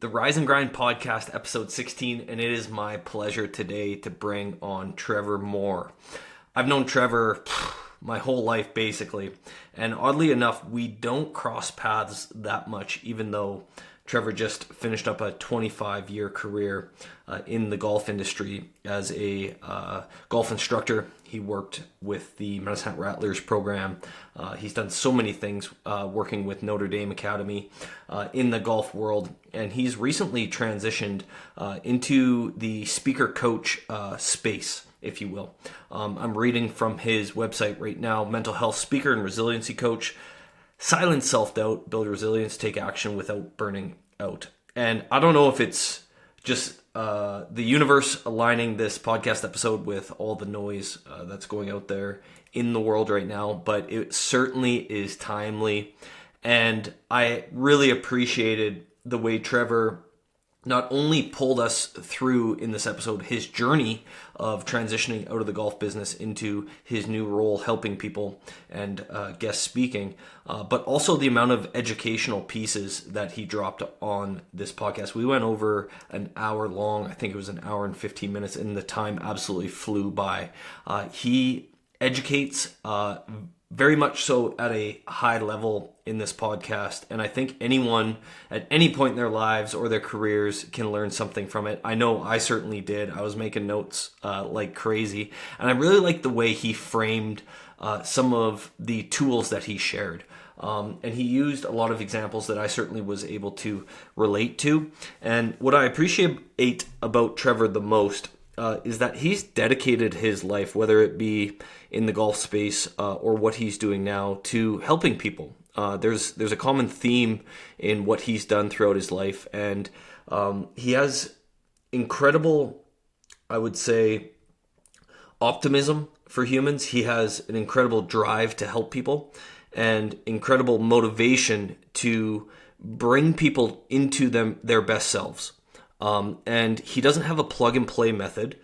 the Rise and Grind podcast, episode 16, and it is my pleasure today to bring on Trevor Moore. I've known Trevor my whole life, basically, and oddly enough, we don't cross paths that much, even though Trevor just finished up a 25-year career in the golf industry as a golf instructor. He worked with the Medicine Hat Rattlers program. He's done so many things working with Notre Dame Academy in the golf world. And he's recently transitioned into the speaker coach space, if you will. I'm reading from his website right now, mental health speaker and resiliency coach. Silence self-doubt, build resilience, take action without burning out. And I don't know if it's just the universe aligning this podcast episode with all the noise that's going out there in the world right now, but it certainly is timely. And I really appreciated the way Trevor not only pulled us through in this episode his journey of transitioning out of the golf business into his new role helping people and guest speaking, but also the amount of educational pieces that he dropped on this podcast. We went over an hour long. I think it was an hour and 15 minutes, and the time absolutely flew by. He educates very much so at a high level in this podcast, and I think anyone at any point in their lives or their careers can learn something from it. I know I certainly did. I was making notes like crazy, and I really liked the way he framed some of the tools that he shared. And he used a lot of examples that I certainly was able to relate to. And what I appreciate about Trevor the most is that he's dedicated his life, whether it be in the golf space or what he's doing now, to helping people. There's a common theme in what he's done throughout his life, and he has incredible, I would say, optimism for humans. He has an incredible drive to help people and incredible motivation to bring people into their best selves. And he doesn't have a plug-and-play method,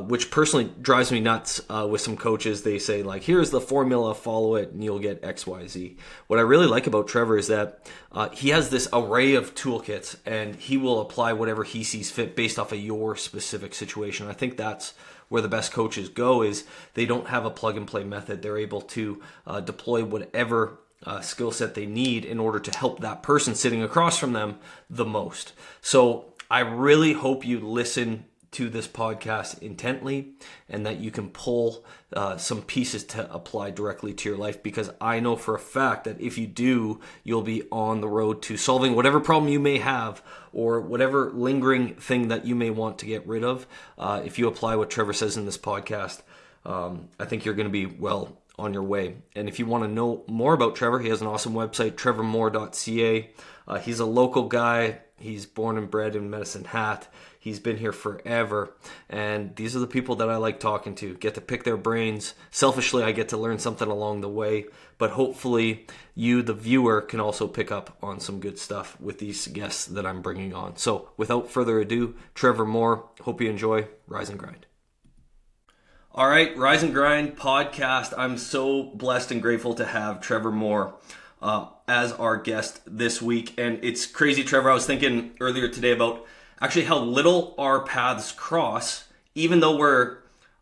which personally drives me nuts with some coaches. They say, like, here's the formula, follow it, and you'll get X, Y, Z. What I really like about Trevor is that he has this array of toolkits, and he will apply whatever he sees fit based off of your specific situation. I think that's where the best coaches go, is they don't have a plug-and-play method. They're able to deploy whatever skill set they need in order to help that person sitting across from them the most. So I really hope you listen to this podcast intently and that you can pull some pieces to apply directly to your life, because I know for a fact that if you do, you'll be on the road to solving whatever problem you may have or whatever lingering thing that you may want to get rid of. If you apply what Trevor says in this podcast, I think you're going to be well on your way. And if you want to know more about Trevor, he has an awesome website, trevormoore.ca. He's a local guy. He's born and bred in Medicine Hat. He's been here forever. And these are the people that I like talking to. Get to pick their brains. Selfishly, I get to learn something along the way. But hopefully you, the viewer, can also pick up on some good stuff with these guests that I'm bringing on. So without further ado, Trevor Moore. Hope you enjoy Rise and Grind. All right, Rise and Grind podcast. I'm so blessed and grateful to have Trevor Moore as our guest this week. And it's crazy, Trevor. I was thinking earlier today about actually how little our paths cross, even though we're,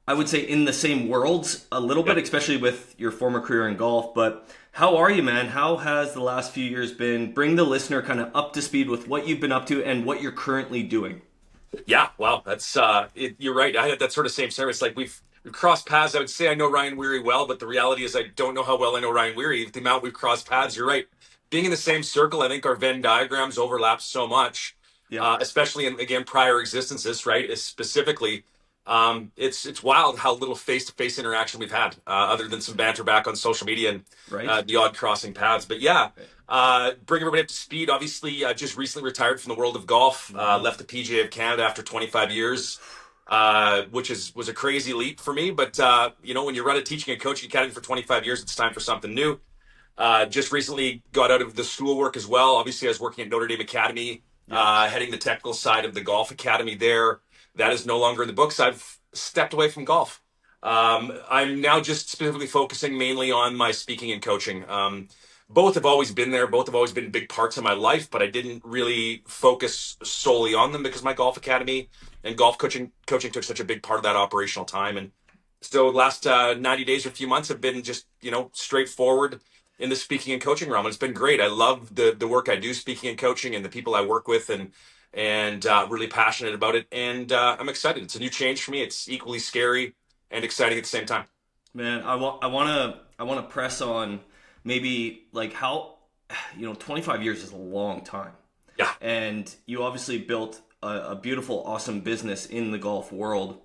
I would say, in the same worlds a little bit, especially with your former career in golf. But how are you, man? How has the last few years been? Bring the listener kind of up to speed with what you've been up to and what you're currently doing. Yeah, well, that's you're right. I had that sort of same service. Like we've crossed paths. I would say I know Ryan Weary well, but the reality is I don't know how well I know Ryan Weary. The amount we've crossed paths, you're right. Being in the same circle, I think our Venn diagrams overlap so much, especially in, again, prior existences, right? Specifically, it's wild how little face-to-face interaction we've had, other than some banter back on social media and the odd crossing paths. But yeah, bring everybody up to speed. Obviously, just recently retired from the world of golf, left the PGA of Canada after 25 years. Which was a crazy leap for me. But, when you run a teaching and coaching academy for 25 years, it's time for something new. Just recently got out of the schoolwork as well. Obviously, I was working at Notre Dame Academy, heading the technical side of the golf academy there. That is no longer in the books. I've stepped away from golf. I'm now just specifically focusing mainly on my speaking and coaching. both have always been there. Both have always been big parts of my life, but I didn't really focus solely on them because my golf academy and golf coaching took such a big part of that operational time. And so last 90 days or a few months have been just, straightforward in the speaking and coaching realm. And it's been great. I love the work I do speaking and coaching and the people I work with, and really passionate about it. And I'm excited. It's a new change for me. It's equally scary and exciting at the same time. Man, I want to press on maybe like how 25 years is a long time. Yeah. And you obviously built a beautiful, awesome business in the golf world.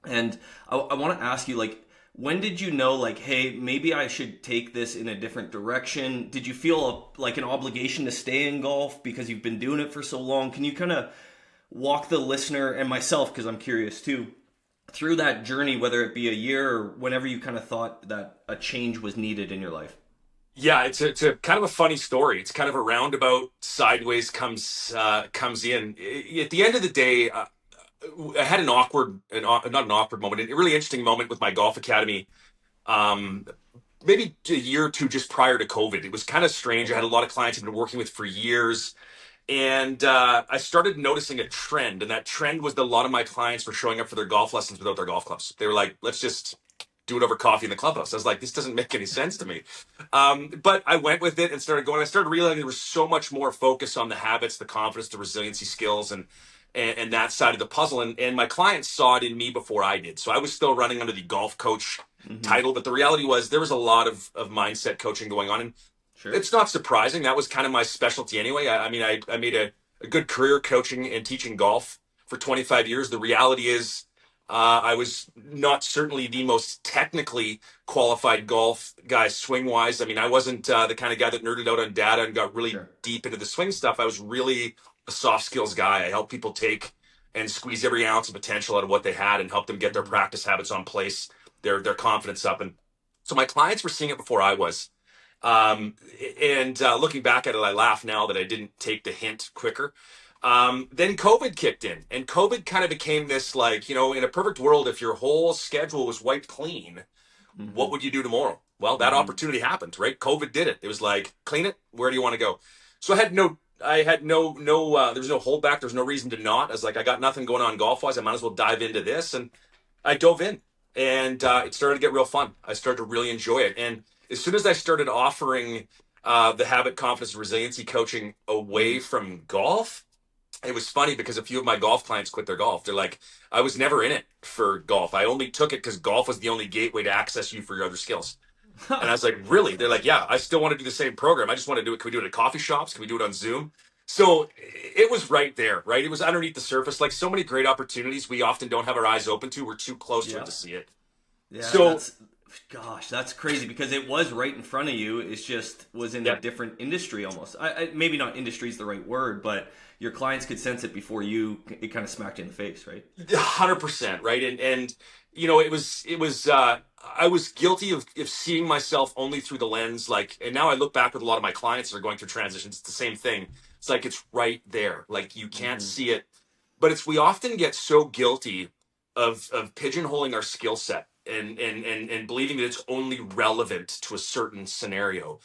And I want to ask you, like, when did you know, like, hey, maybe I should take this in a different direction? Did you feel like an obligation to stay in golf because you've been doing it for so long? Can you kind of walk the listener and myself, because I'm curious too, through that journey, whether it be a year or whenever you kind of thought that a change was needed in your life? Yeah, it's a kind of a funny story. It's kind of a roundabout sideways comes in. At the end of the day, I had not an awkward moment, a really interesting moment with my golf academy. Um, Maybe a year or two just prior to COVID. It was kind of strange. I had Okay. a lot of clients I've been working with for years, and I started noticing a trend, and that trend was that a lot of my clients were showing up for their golf lessons without their golf clubs. They were like, "Let's just do it over coffee in the clubhouse." I was like, "This doesn't make any sense to me." But I went with it and started going. I started realizing there was so much more focus on the habits, the confidence, the resiliency skills, and that side of the puzzle. And my clients saw it in me before I did. So I was still running under the golf coach Mm-hmm. title, but the reality was there was a lot of mindset coaching going on. And Sure. it's not surprising. That was kind of my specialty anyway. I mean, I made a good career coaching and teaching golf for 25 years. The reality is, I was not certainly the most technically qualified golf guy swing wise. I mean, I wasn't the kind of guy that nerded out on data and got really Sure. deep into the swing stuff. I was really a soft skills guy. I helped people take and squeeze every ounce of potential out of what they had and help them get their Mm-hmm. practice habits on place, their confidence up. And so my clients were seeing it before I was. And looking back at it, I laugh now that I didn't take the hint quicker. Then COVID kicked in, and COVID kind of became this like, in a perfect world, if your whole schedule was wiped clean, Mm-hmm. what would you do tomorrow? Well, that Mm-hmm. opportunity happened, right? COVID did it. It was like, clean it. Where do you want to go? So I had there was no holdback. There was no reason to not. I was like, I got nothing going on golf wise. I might as well dive into this. And I dove in, and it started to get real fun. I started to really enjoy it. And as soon as I started offering the habit, confidence, and resiliency coaching Mm-hmm. away from golf, it was funny because a few of my golf clients quit their golf. They're like, I was never in it for golf. I only took it because golf was the only gateway to access you for your other skills. And I was like, really? They're like, yeah, I still want to do the same program. I just want to do it. Can we do it at coffee shops? Can we do it on Zoom? So it was right there, right? It was underneath the surface. Like so many great opportunities, we often don't have our eyes open to. We're too close to it Yeah. to see it. Yeah, So, that's crazy because it was right in front of you. It's just was in a yeah, different industry almost. Maybe not industry is the right word, but your clients could sense it before you. It kind of smacked you in the face, right? 100%, right? And I was guilty of seeing myself only through the lens, like, and now I look back with a lot of my clients that are going through transitions, it's the same thing. It's like it's right there. Like you can't Mm-hmm. see it. But it's we often get so guilty of pigeonholing our skill set and believing that it's only relevant to a certain scenario.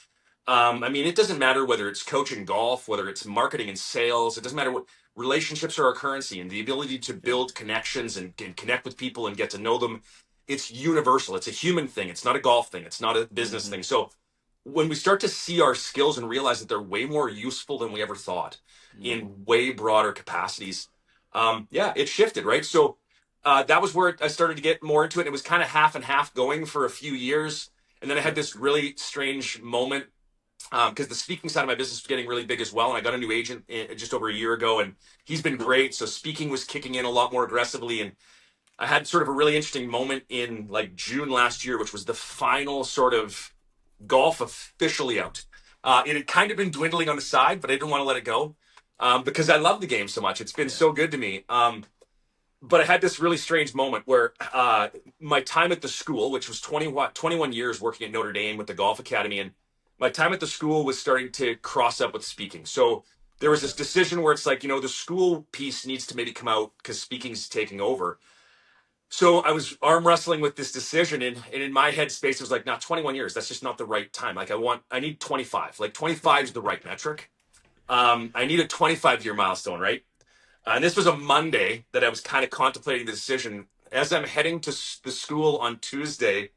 I mean, it doesn't matter whether it's coaching golf, whether it's marketing and sales. It doesn't matter what relationships are our currency, and the ability to Yeah. build connections and connect with people and get to know them. It's universal. It's a human thing. It's not a golf thing. It's not a business Mm-hmm. thing. So when we start to see our skills and realize that they're way more useful than we ever thought Mm-hmm. in way broader capacities, yeah, it shifted, right? So that was where I started to get more into it. It was kind of half and half going for a few years. And then I had Sure. this really strange moment because the speaking side of my business was getting really big as well. And I got a new agent just over a year ago, and he's been great. So speaking was kicking in a lot more aggressively. And I had sort of a really interesting moment in like June last year, which was the final sort of golf officially out. It had kind of been dwindling on the side, but I didn't want to let it go because I love the game so much. It's been Yeah. so good to me. But I had this really strange moment where my time at the school, which was 21 years working at Notre Dame with the golf academy, and my time at the school was starting to cross up with speaking. So there was this Gotcha. decision where it's like, the school piece needs to maybe come out because speaking's taking over. So I was arm wrestling with this decision, and in my headspace, it was like, "Not 21 years. That's just not the right time. Like I need 25. Like 25 is the right metric. I need a 25-year milestone, right?" And this was a Monday that I was kind of contemplating the decision. As I'm heading to the school on Tuesday,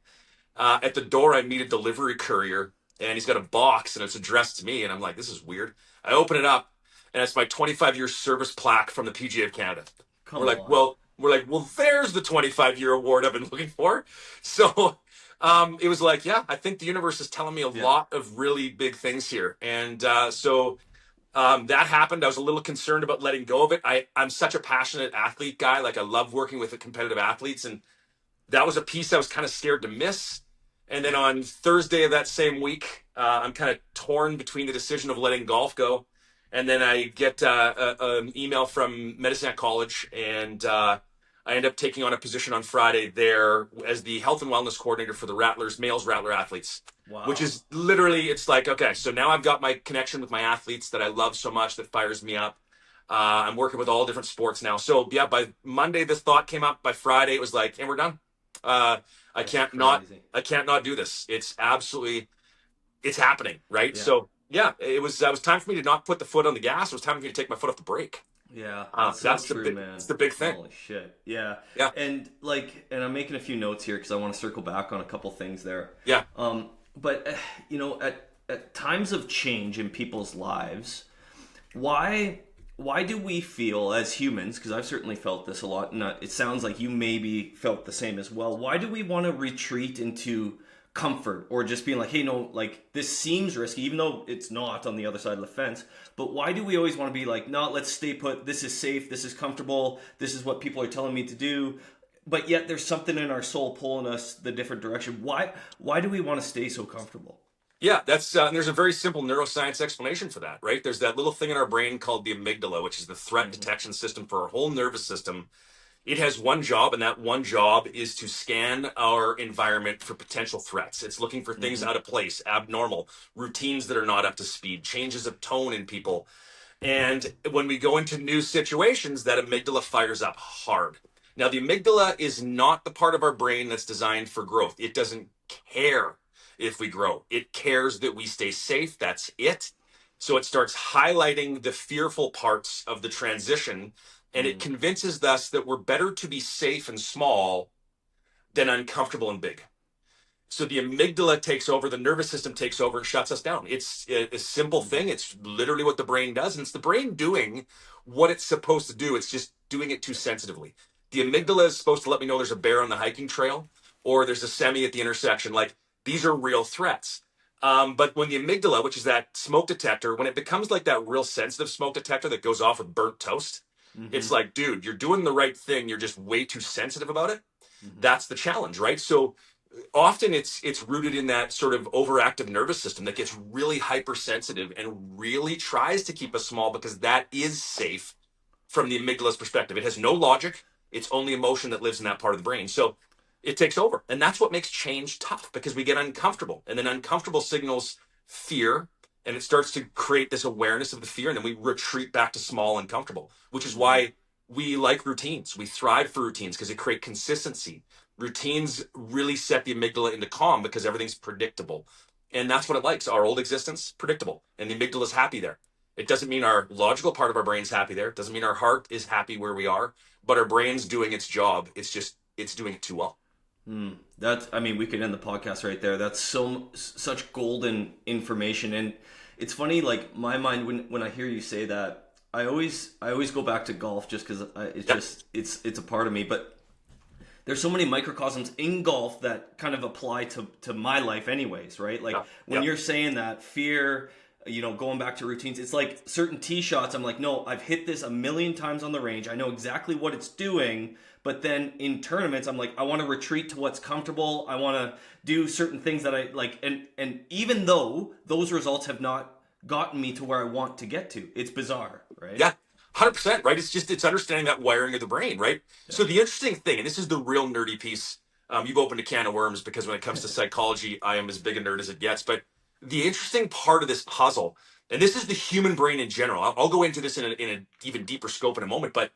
at the door, I meet a delivery courier, and he's got a box, and it's addressed to me. And I'm like, "This is weird." I open it up, and it's my 25-year service plaque from the PGA of Canada. Come on. We're like, well, there's the 25-year award I've been looking for. So it was like, yeah, I think the universe is telling me a Yeah. lot of really big things here. And that happened. I was a little concerned about letting go of it. I'm such a passionate athlete guy. Like I love working with the competitive athletes, and that was a piece I was kind of scared to miss. And then on Thursday of that same week, I'm kind of torn between the decision of letting golf go. And then I get an email from Medicine Hat College, and I end up taking on a position on Friday there as the health and wellness coordinator for the Rattlers, males Rattler athletes, which Wow. is literally, it's like, okay, so now I've got my connection with my athletes that I love so much that fires me up. I'm working with all different sports now. So yeah, by Monday, this thought came up. By Friday, it was like, and we're done. Uh, I That's can't not, crazy. I can't not do this. It's absolutely, it's happening, right? Yeah. So yeah, it was time for me to not put the foot on the gas. It was time for me to take my foot off the brake. Yeah, that's so true, It's man. the big thing. Holy shit. Yeah. Yeah, And and I'm making a few notes here because I want to circle back on a couple things there. yeah, But at times of change in people's lives, why why do we feel as humans, because I've certainly felt this a lot, and it sounds like you maybe felt the same as well, why do we want to retreat into comfort or just being like, hey, no, like this seems risky even though it's not on the other side of the fence, but why do we always want to be like, no, let's stay put, this is safe, this is comfortable, this is what people are telling me to do, but yet there's something in our soul pulling us the different direction? Why do we want to stay so comfortable? yeah. And there's a very simple neuroscience explanation for that, right? There's that little thing in our brain called the amygdala, which is the threat Mm-hmm. detection system for our whole nervous system. It has one job, and that one job is to scan our environment for potential threats. It's looking for things Mm-hmm. out of place, abnormal, routines that are not up to speed, changes of tone in people. And when we go into new situations, that amygdala fires up hard. Now, the amygdala is not the part of our brain that's designed for growth. It doesn't care if we grow, it cares that we stay safe. That's it. So it starts highlighting the fearful parts of the transition, and it Mm-hmm. convinces us that we're better to be safe and small than uncomfortable and big. So the amygdala takes over, the nervous system takes over and shuts us down. It's a simple thing. It's literally what the brain does. And it's the brain doing what it's supposed to do. It's just doing it too sensitively. The amygdala is supposed to let me know there's a bear on the hiking trail or there's a semi at the intersection. Like these are real threats. But when the amygdala, which is that smoke detector, when it becomes like that real sensitive smoke detector that goes off with burnt toast, Mm-hmm. it's like, dude, you're doing the right thing. You're just way too sensitive about it. Mm-hmm. That's the challenge, right? So often it's rooted in that sort of overactive nervous system that gets really hypersensitive and really tries to keep us small because that is safe from the amygdala's perspective. It has no logic. It's only emotion that lives in that part of the brain. So it takes over. And that's what makes change tough because we get uncomfortable. And then uncomfortable signals fear. And it starts to create this awareness of the fear. And then we retreat back to small and comfortable, which is Mm-hmm. why we like routines. We thrive for routines because they create consistency. Routines really set the amygdala into calm because everything's predictable. And that's what it likes. Our old existence, predictable. And the amygdala is happy there. It doesn't mean our logical part of our brain's happy there. It doesn't mean our heart is happy where we are, but our brain's doing its job. It's doing it too well. That's, I mean, we could end the podcast right there. That's such golden information, and it's funny. Like my mind, when I hear you say that, I always go back to golf just because it's Yeah, just it's a part of me. But there's so many microcosms in golf that kind of apply to my life, anyways, right? Like yeah, when yeah. you're saying that fear, going back to routines, it's like certain tee shots. I'm like, no, I've hit this a million times on the range. I know exactly what it's doing. But then in tournaments, I'm like, I want to retreat to what's comfortable. I want to do certain things that I like, and even though those results have not gotten me to where I want to get to, it's bizarre, right? Yeah, 100%, right? It's understanding that wiring of the brain, right? Yeah. So the interesting thing, and this is the real nerdy piece, you've opened a can of worms because when it comes to psychology, I am as big a nerd as it gets. But the interesting part of this puzzle, and this is the human brain in general. I'll go into this in an even deeper scope in a moment, but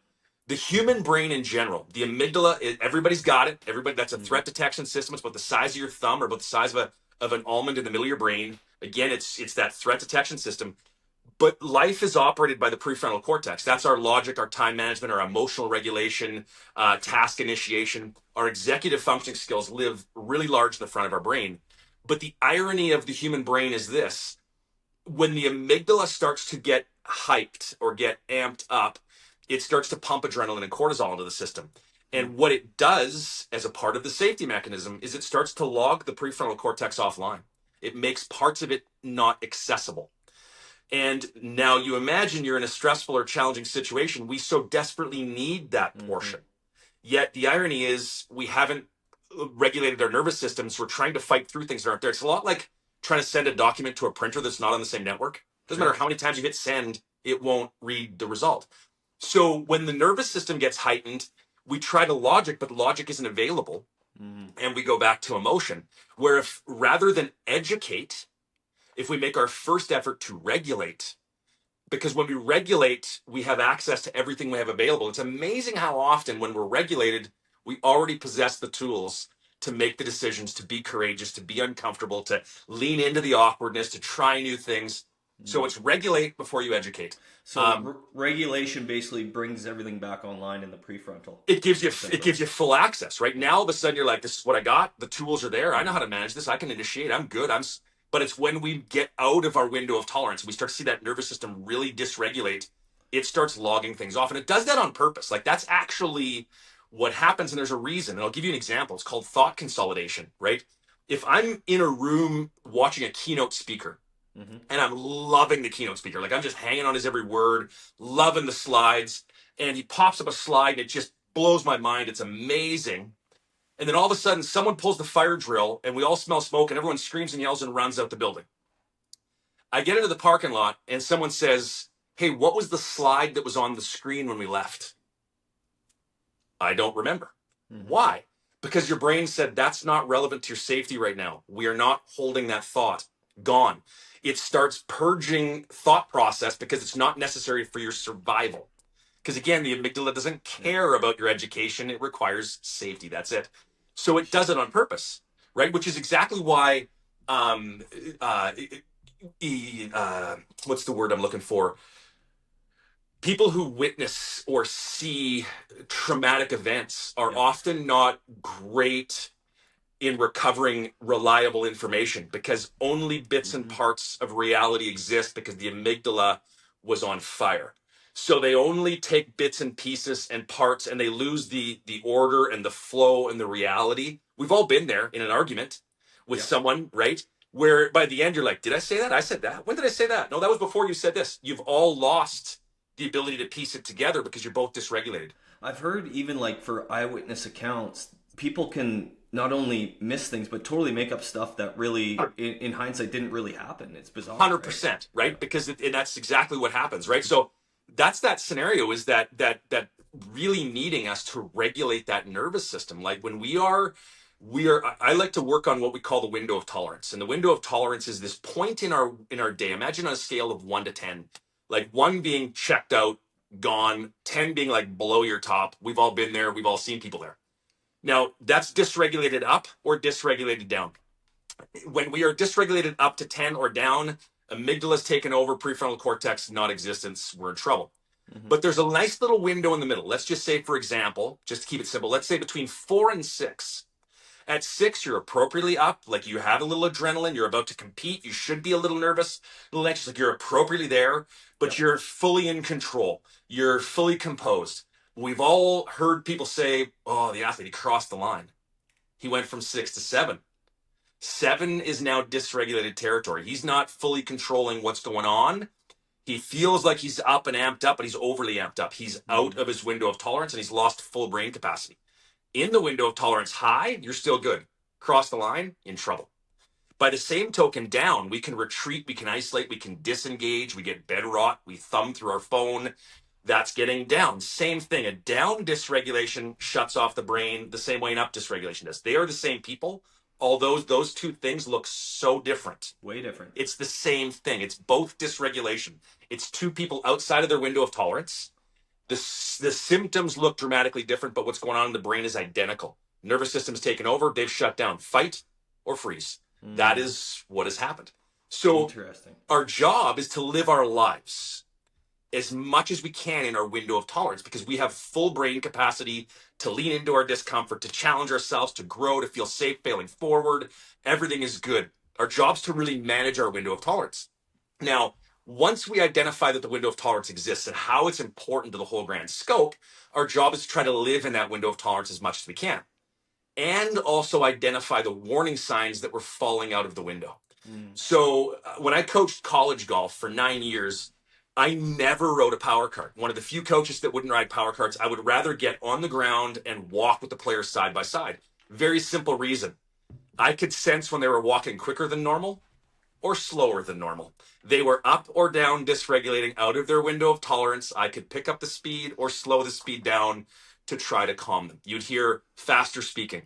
The human brain in general, the amygdala, everybody's got it. Everybody, that's a Hmm. threat detection system. It's about the size of your thumb or about the size of an almond in the middle of your brain. Again, it's that threat detection system. But life is operated by the prefrontal cortex. That's our logic, our time management, our emotional regulation, task initiation. Our executive functioning skills live really large in the front of our brain. But the irony of the human brain is this: when the amygdala starts to get hyped or get amped up, it starts to pump adrenaline and cortisol into the system. And what it does as a part of the safety mechanism is it starts to log the prefrontal cortex offline. It makes parts of it not accessible. And now you imagine you're in a stressful or challenging situation. We so desperately need that Hmm. portion. Yet the irony is we haven't regulated our nervous systems. We're trying to fight through things that aren't there. It's a lot like trying to send a document to a printer that's not on the same network. Doesn't matter Sure. how many times you hit send, it won't read the result. So when the nervous system gets heightened, we try to logic, but logic isn't available. Hmm. And we go back to emotion, where if rather than educate, if we make our first effort to regulate, because when we regulate, we have access to everything we have available. It's amazing how often when we're regulated, we already possess the tools to make the decisions, to be courageous, to be uncomfortable, to lean into the awkwardness, to try new things. So Hmm. it's regulate before you educate. So Um, regulation basically brings everything back online in the prefrontal, it essentially. gives you full access, right? Yeah. Now all of a sudden you're like, this is what I got. The tools are there. I know Hmm. how to manage this. I can initiate. I'm good. But it's when we get out of our window of tolerance, we start to see that nervous system really dysregulate. It starts logging things off, and it does that on purpose. Like that's actually what happens, and there's a reason. And I'll give you an example. It's called thought consolidation, right? If I'm in a room watching a keynote speaker Hmm. and I'm loving the keynote speaker. Like I'm just hanging on his every word, loving the slides. And he pops up a slide and it just blows my mind. It's amazing. And then all of a sudden, someone pulls the fire drill and we all smell smoke and everyone screams and yells and runs out the building. I get into the parking lot and someone says, "Hey, what was the slide that was on the screen when we left?" I don't remember. Hmm. Why? Because your brain said that's not relevant to your safety right now. We are not holding that thought. Gone. It starts purging thought process because it's not necessary for your survival. Because again, the amygdala doesn't Yeah. care about your education. It requires safety. That's it. So it does it on purpose, right? Which is exactly why, um, uh, uh, what's the word I'm looking for? People who witness or see traumatic events are Yeah. often not great in recovering reliable information because only bits and Hmm. parts of reality exist because the amygdala was on fire. So they only take bits and pieces and parts and they lose the order and the flow and the reality. We've all been there in an argument with Yeah. someone, right? Where by the end you're like, did I say that? I said that. When did I say that? No, that was before you said this. You've all lost the ability to piece it together because you're both dysregulated. I've heard even like for eyewitness accounts, people can not only miss things but totally make up stuff that really, in hindsight, didn't really happen. It's bizarre, right? 100%, Yeah. right? Because and that's exactly what happens, right? So that's that scenario is that really needing us to regulate that nervous system. Like when we are I like to work on what we call the window of tolerance. And the window of tolerance is this point in our day. Imagine on a scale of 1 to 10. Like 1 being checked out, gone, 10 being like below your top. We've all been there, we've all seen people there. Now, that's dysregulated up or dysregulated down. When we are dysregulated up to 10 or down, amygdala's taken over, prefrontal cortex non-existence, we're in trouble. Hmm. But there's a nice little window in the middle. Let's just say, for example, just to keep it simple, let's say between 4 and 6. At 6, you're appropriately up, like you have a little adrenaline, you're about to compete, you should be a little nervous, a little anxious, like you're appropriately there, but Yep. you're fully in control, you're fully composed. We've all heard people say, "Oh, the athlete, he crossed the line. He went from 6 to 7." 7 is now dysregulated territory. He's not fully controlling what's going on. He feels like he's up and amped up, but he's overly amped up. He's Hmm. out of his window of tolerance and he's lost full brain capacity. In the window of tolerance high, you're still good. Cross the line, in trouble. By the same token, down, we can retreat, we can isolate, we can disengage, we get bed rot, we thumb through our phone. That's getting down. Same thing. A down dysregulation shuts off the brain the same way an up dysregulation does. They are the same people, although those two things look so different. Way different. It's the same thing. It's both dysregulation. It's two people outside of their window of tolerance The symptoms look dramatically different, but what's going on in the brain is identical. Nervous system's taken over, they've shut down, fight or freeze. That Mm, is what has happened. So interesting. our job is to live our lives as much as we can in our window of tolerance, because we have full brain capacity to lean into our discomfort, to challenge ourselves, to grow, to feel safe failing forward. Everything is good. Our job's to really manage our window of tolerance. Now, once we identify that the window of tolerance exists and how it's important to the whole grand scope, our job is to try to live in that window of tolerance as much as we can, and also identify the warning signs that we're falling out of the window. Mm, So when I coached college golf for 9 years, I never rode a power cart. One of the few coaches that wouldn't ride power carts. I would rather get on the ground and walk with the players side by side. Very simple reason. I could sense when they were walking quicker than normal or slower than normal. They were up or down dysregulating out of their window of tolerance. I could pick up the speed or slow the speed down to try to calm them. You'd hear faster speaking.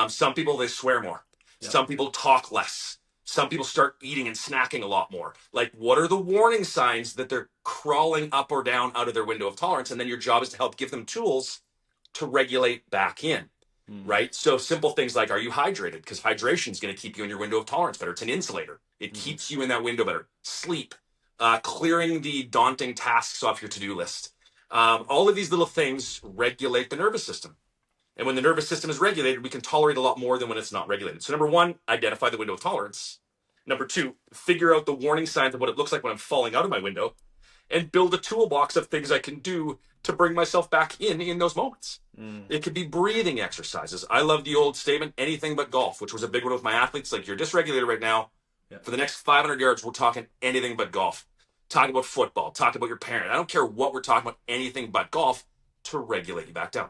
Some people, they swear more. yep. Some people talk less. Some people start eating and snacking a lot more. Like, what are the warning signs that they're crawling up or down out of their window of tolerance? And then your job is to help give them tools to regulate back in. Mm, Right? So simple things like, are you hydrated? Because hydration is going to keep you in your window of tolerance better. It's an insulator. It mm-hmm. keeps you in that window better. Sleep, clearing the daunting tasks off your to-do list. All of these little things regulate the nervous system. And when the nervous system is regulated, we can tolerate a lot more than when it's not regulated. So number one, identify the window of tolerance. Number two, figure out the warning signs of what it looks like when I'm falling out of my window, and build a toolbox of things I can do to bring myself back in those moments. Mm, It could be breathing exercises. I love the old statement, anything but golf, which was a big one with my athletes. Like, you're dysregulated right now. yep. For the next 500 yards, we're talking anything but golf. Talk about football. Talk about your parent. I don't care what we're talking about, anything but golf to regulate you back down.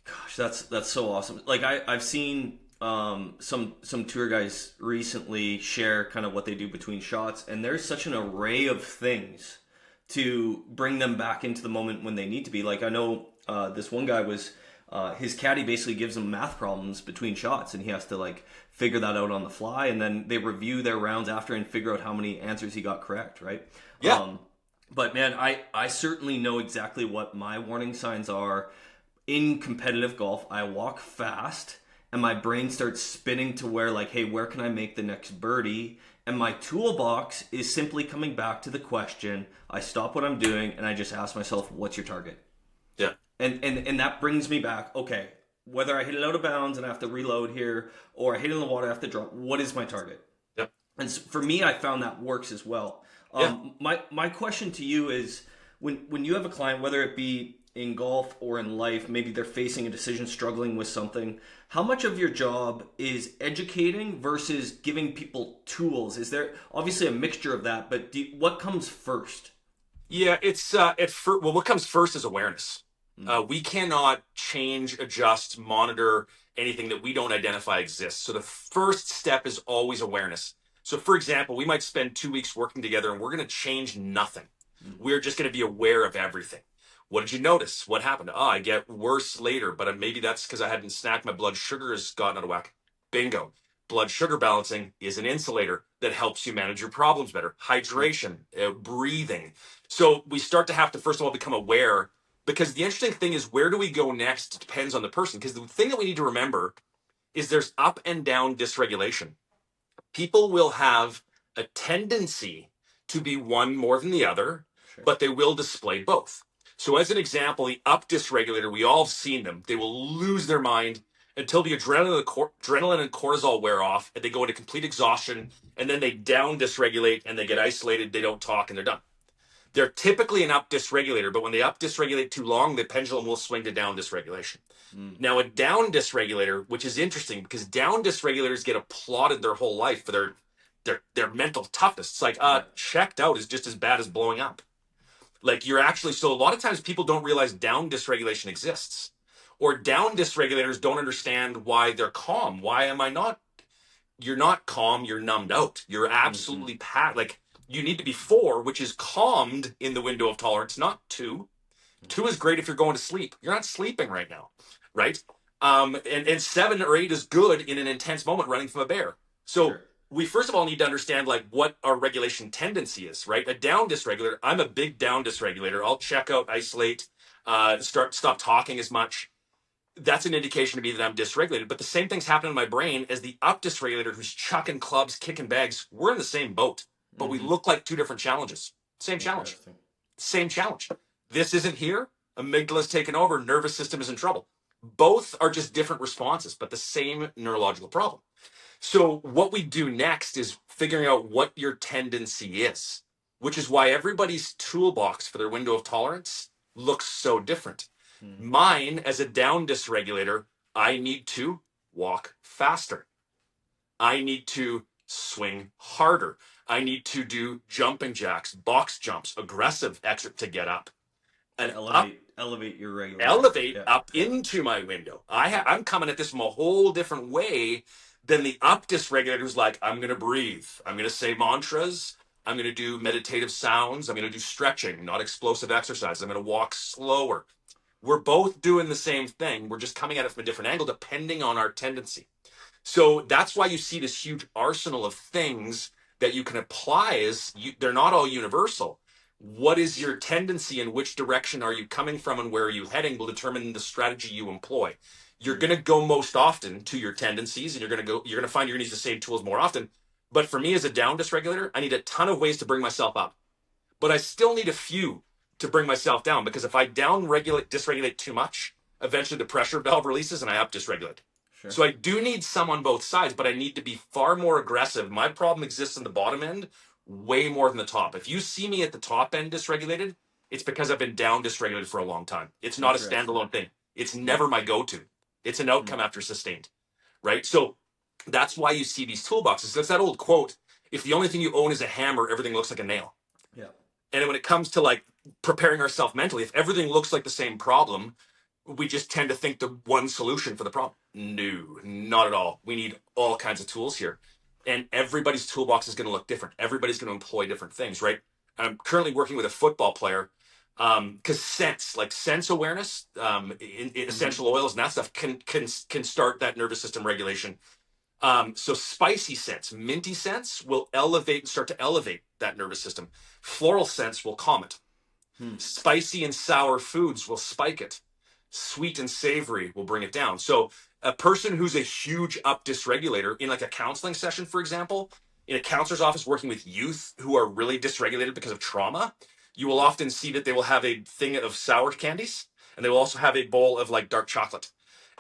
Gosh, that's so awesome. Like I've seen some tour guys recently share kind of what they do between shots, and there's such an array of things to bring them back into the moment when they need to be. Like I know this one guy was his caddy basically gives him math problems between shots, and he has to like figure that out on the fly, and then they review their rounds after and figure out how many answers he got correct, right? Yeah. But man, I certainly know exactly what my warning signs are. In competitive golf, I walk fast and my brain starts spinning to where, like, hey, where can I make the next birdie? And my toolbox is simply coming back to the question. I stop what I'm doing and I just ask myself, what's your target? Yeah. And that brings me back, okay, whether I hit it out of bounds and I have to reload here, or I hit it in the water, I have to drop, what is my target? Yeah. And for me, I found that works as well. Yeah. My question to you is, when you have a client, whether it be in golf or in life, maybe they're facing a decision, struggling with something, how much of your job is educating versus giving people tools? Is there obviously a mixture of that, but what comes first? Yeah, it's well, what comes first is awareness. We cannot change, adjust, monitor anything that we don't identify exists. So the first step is always awareness. So for example, we might spend 2 weeks working together and we're going to change nothing. We're just going to be aware of everything. What did you notice? What happened? Oh, I get worse later, but maybe that's because I hadn't snacked. My blood sugar has gotten out of whack. Bingo. Blood sugar balancing is an insulator that helps you manage your problems better. Hydration, breathing. So we start to have to, first of all, become aware, because the interesting thing is, where do we go next? It depends on the person. Because the thing that we need to remember is there's up and down dysregulation. People will have a tendency to be one more than the other, Sure. but they will display both. So as an example, the up dysregulator, we all have seen them. They will lose their mind until the adrenaline and cortisol wear off, and they go into complete exhaustion, and then they down dysregulate and they get isolated, they don't talk, and they're done. They're typically an up dysregulator, but when they up dysregulate too long, the pendulum will swing to down dysregulation. Now, a down dysregulator, which is interesting because down dysregulators get applauded their whole life for their mental toughness. It's like, checked out is just as bad as blowing up. Like, you're actually, so a lot of times people don't realize down dysregulation exists, or down dysregulators don't understand why they're calm. Why am I not? You're not calm. You're numbed out. You're absolutely like, you need to be 4, which is calmed in the window of tolerance, not 2. 2 is great if you're going to sleep. You're not sleeping right now, right? And 7 or 8 is good in an intense moment running from a bear. So Sure. we first of all need to understand like what our regulation tendency is, right? A down dysregulator. I'm a big down dysregulator. I'll check out, isolate, stop talking as much. That's an indication to me that I'm dysregulated. But the same thing's happening in my brain as the up dysregulator who's chucking clubs, kicking bags. We're in the same boat, but we Mm-hmm. look like two different challenges. Same challenge. Interesting. Same challenge. This isn't here. Amygdala's taken over. Nervous system is in trouble. Both are just different responses, but the same neurological problem. So what we do next is figuring out what your tendency is, which is why everybody's toolbox for their window of tolerance looks so different. Mm. Mine, as a down dysregulator, I need to walk faster. I need to swing harder. I need to do jumping jacks, box jumps, aggressive exercise to get up. To And up elevate your regulator. elevate Yeah. up Yeah. into my window. I'm coming at this from a whole different way than the up dysregulator who's like, I'm going to breathe. I'm going to say mantras. I'm going to do meditative sounds. I'm going to do stretching, not explosive exercise. I'm going to walk slower. We're both doing the same thing. We're just coming at it from a different angle depending on our tendency. So that's why you see this huge arsenal of things that you can apply they're not all universal. What is your tendency and which direction are you coming from and where are you heading will determine the strategy you employ. You're going to go most often to your tendencies and you're going to find you're going to use the same tools more often. But for me as a down dysregulator, I need a ton of ways to bring myself up. But I still need a few to bring myself down because if I dysregulate too much, eventually the pressure valve releases and I up dysregulate. Sure. So I do need some on both sides, but I need to be far more aggressive. My problem exists in the bottom end way more than the top. If you see me at the top end dysregulated, it's because I've been down dysregulated for a long time. It's not a standalone thing. It's never my go-to. It's an outcome after sustained, right? So that's why you see these toolboxes. That's that old quote, if the only thing you own is a hammer, everything looks like a nail. Yeah. And when it comes to like preparing ourselves mentally, if everything looks like the same problem, we just tend to think the one solution for the problem. No, not at all. We need all kinds of tools here. And everybody's toolbox is going to look different. Everybody's going to employ different things, right? I'm currently working with a football player because sense awareness, in essential oils and that stuff can start that nervous system regulation. So spicy scents, minty scents will elevate and start to elevate that nervous system. Floral scents will calm it. Spicy and sour foods will spike it. Sweet and savory will bring it down. So a person who's a huge up dysregulator in like a counseling session, for example, in a counselor's office working with youth who are really dysregulated because of trauma, you will often see that they will have a thing of sour candies and they will also have a bowl of like dark chocolate.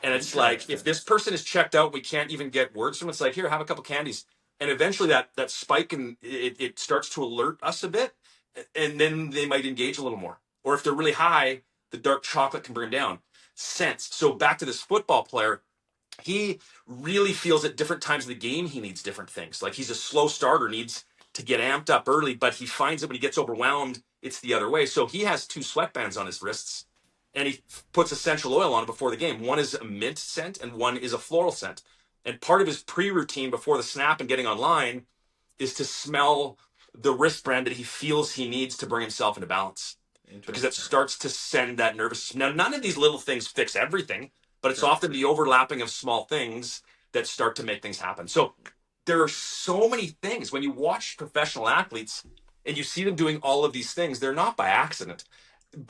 And it's like, if this person is checked out, we can't even get words from them. It's like, here, have a couple candies. And eventually that spike and it starts to alert us a bit. And then they might engage a little more. Or if they're really high, the dark chocolate can bring them down. Sense. So back to this football player, he really feels at different times of the game he needs different things. Like he's a slow starter, needs to get amped up early, but he finds that when he gets overwhelmed, it's the other way. So he has two sweatbands on his wrists and he puts essential oil on it before the game. One is a mint scent and one is a floral scent. And part of his pre-routine before the snap and getting online is to smell the wristband that he feels he needs to bring himself into balance. Because it starts to send that nervous system. Now, none of these little things fix everything, but it's often the overlapping of small things that start to make things happen. So there are so many things. When you watch professional athletes and you see them doing all of these things, they're not by accident.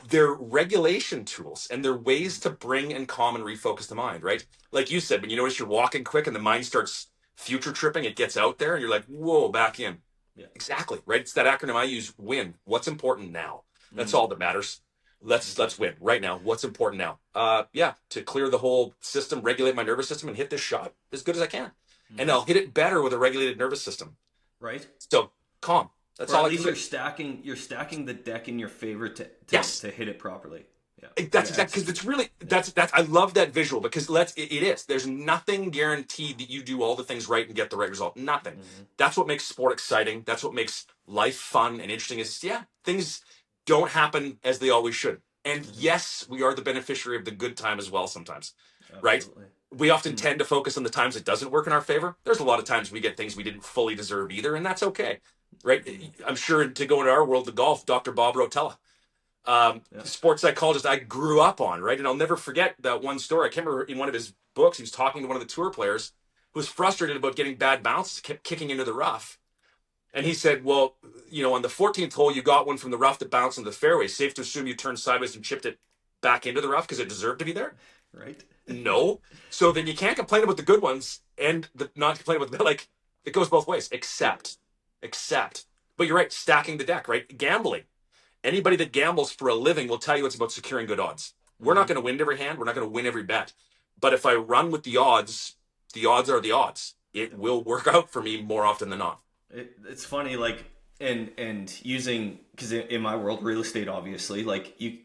They're regulation tools and they're ways to bring and calm and refocus the mind, right? Like you said, when you notice you're walking quick and the mind starts future tripping, it gets out there and you're like, whoa, back in. Yeah. Exactly, right? It's that acronym I use, WIN. What's important now? That's all that matters. Let's win right now. What's important now? To clear the whole system, regulate my nervous system, and hit this shot as good as I can. And I'll hit it better with a regulated nervous system. Right. So calm. That's all. At least you're stacking the deck in your favor to hit it properly. Yeah. That's exactly because it's really that's I love that visual because it is. There's nothing guaranteed that you do all the things right and get the right result. Nothing. That's what makes sport exciting. That's what makes life fun and interesting. Is things don't happen as they always should. And yes, we are the beneficiary of the good time as well sometimes, right? We often tend to focus on the times it doesn't work in our favor. There's a lot of times we get things we didn't fully deserve either, and that's okay, right? I'm sure to go into our world, the golf, Dr. Bob Rotella, sports psychologist I grew up on, right? And I'll never forget that one story. I can't remember in one of his books, he was talking to one of the tour players, who was frustrated about getting bad bounces, kept kicking into the rough. And he said, well, on the 14th hole, you got one from the rough that bounced into the fairway. Safe to assume you turned sideways and chipped it back into the rough because it deserved to be there? Right. No. So then you can't complain about the good ones and not complain about the, like, it goes both ways. Except. But you're right, stacking the deck, right? Gambling. Anybody that gambles for a living will tell you it's about securing good odds. We're not going to win every hand. We're not going to win every bet. But if I run with the odds are the odds. It will work out for me more often than not. It's funny, like, and using, because in my world, real estate, obviously, like, you,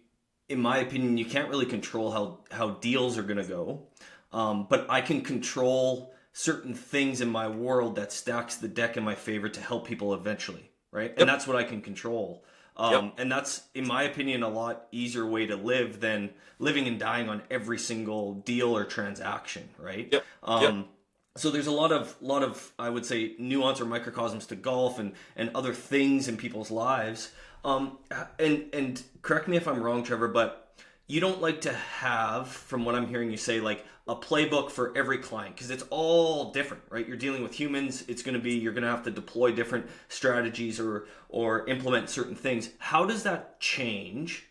in my opinion, you can't really control how deals are gonna go, but I can control certain things in my world that stacks the deck in my favor to help people eventually, right? And Yep. that's what I can control. Yep. And that's, in my opinion, a lot easier way to live than living and dying on every single deal or transaction, right? Yep. Yep. So there's a lot of I would say nuance or microcosms to golf and other things in people's lives. And correct me if I'm wrong, Trevor, but you don't like to have, from what I'm hearing you say, like a playbook for every client because it's all different, right? You're dealing with humans. It's going to be, you're going to have to deploy different strategies or implement certain things. How does that change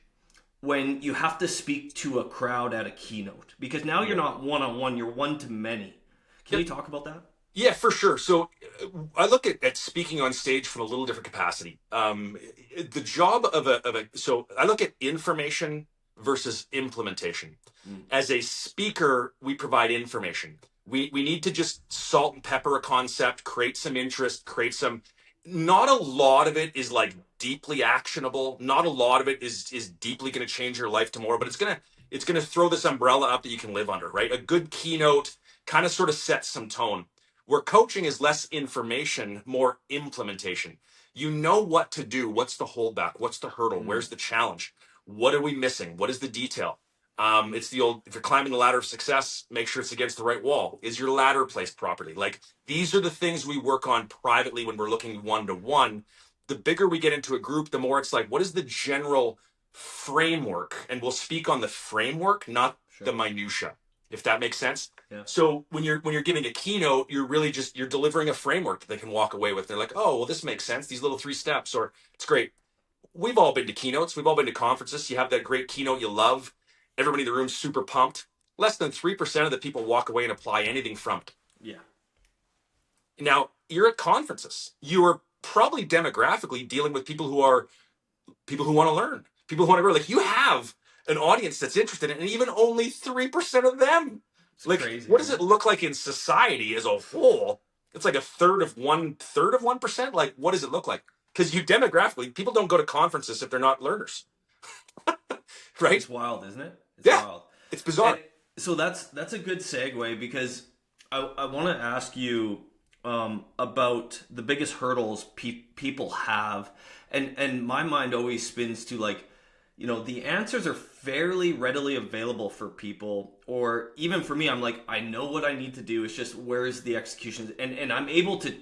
when you have to speak to a crowd at a keynote? Because now you're not one on one, you're one to many. Can you talk about that? Yeah, for sure. So I look at speaking on stage from a little different capacity. The job so I look at information versus implementation. Mm. As a speaker, we provide information. We need to just salt and pepper a concept, create some interest, not a lot of it is like deeply actionable. Not a lot of it is deeply going to change your life tomorrow, but it's gonna throw this umbrella up that you can live under, right? A good keynote kind of sort of sets some tone. Where coaching is less information, more implementation. You know what to do. What's the holdback? What's the hurdle? Mm. Where's the challenge? What are we missing? What is the detail? It's the old, if you're climbing the ladder of success, make sure it's against the right wall. Is your ladder placed properly? Like, these are the things we work on privately when we're looking one to one. The bigger we get into a group, the more it's like, what is the general framework? And we'll speak on the framework, not the Sure. minutia, if that makes sense. Yeah. So when you're giving a keynote, you're really just, you're delivering a framework that they can walk away with. They're like, oh, well, this makes sense. These little 3 steps, or it's great. We've all been to keynotes. We've all been to conferences. You have that great keynote you love. Everybody in the room's super pumped. Less than 3% of the people walk away and apply anything from it. Yeah. Now, you're at conferences. You are probably demographically dealing with people who want to learn, people who want to grow. Like, you have an audience that's interested in, and even only 3% of them. It's Like, crazy, what does isn't it it? look like in society as a whole? It's like a third of 1%. Like, what does it look like? Because you demographically, people don't go to conferences if they're not learners, right? It's wild, isn't it? It's Yeah, wild. it's And bizarre. so that's a good segue because I want to ask you about the biggest hurdles people have, and my mind always spins to, like, the answers are fairly readily available for people, or even for me, I'm like, I know what I need to do. It's just, where's the execution, and I'm able to.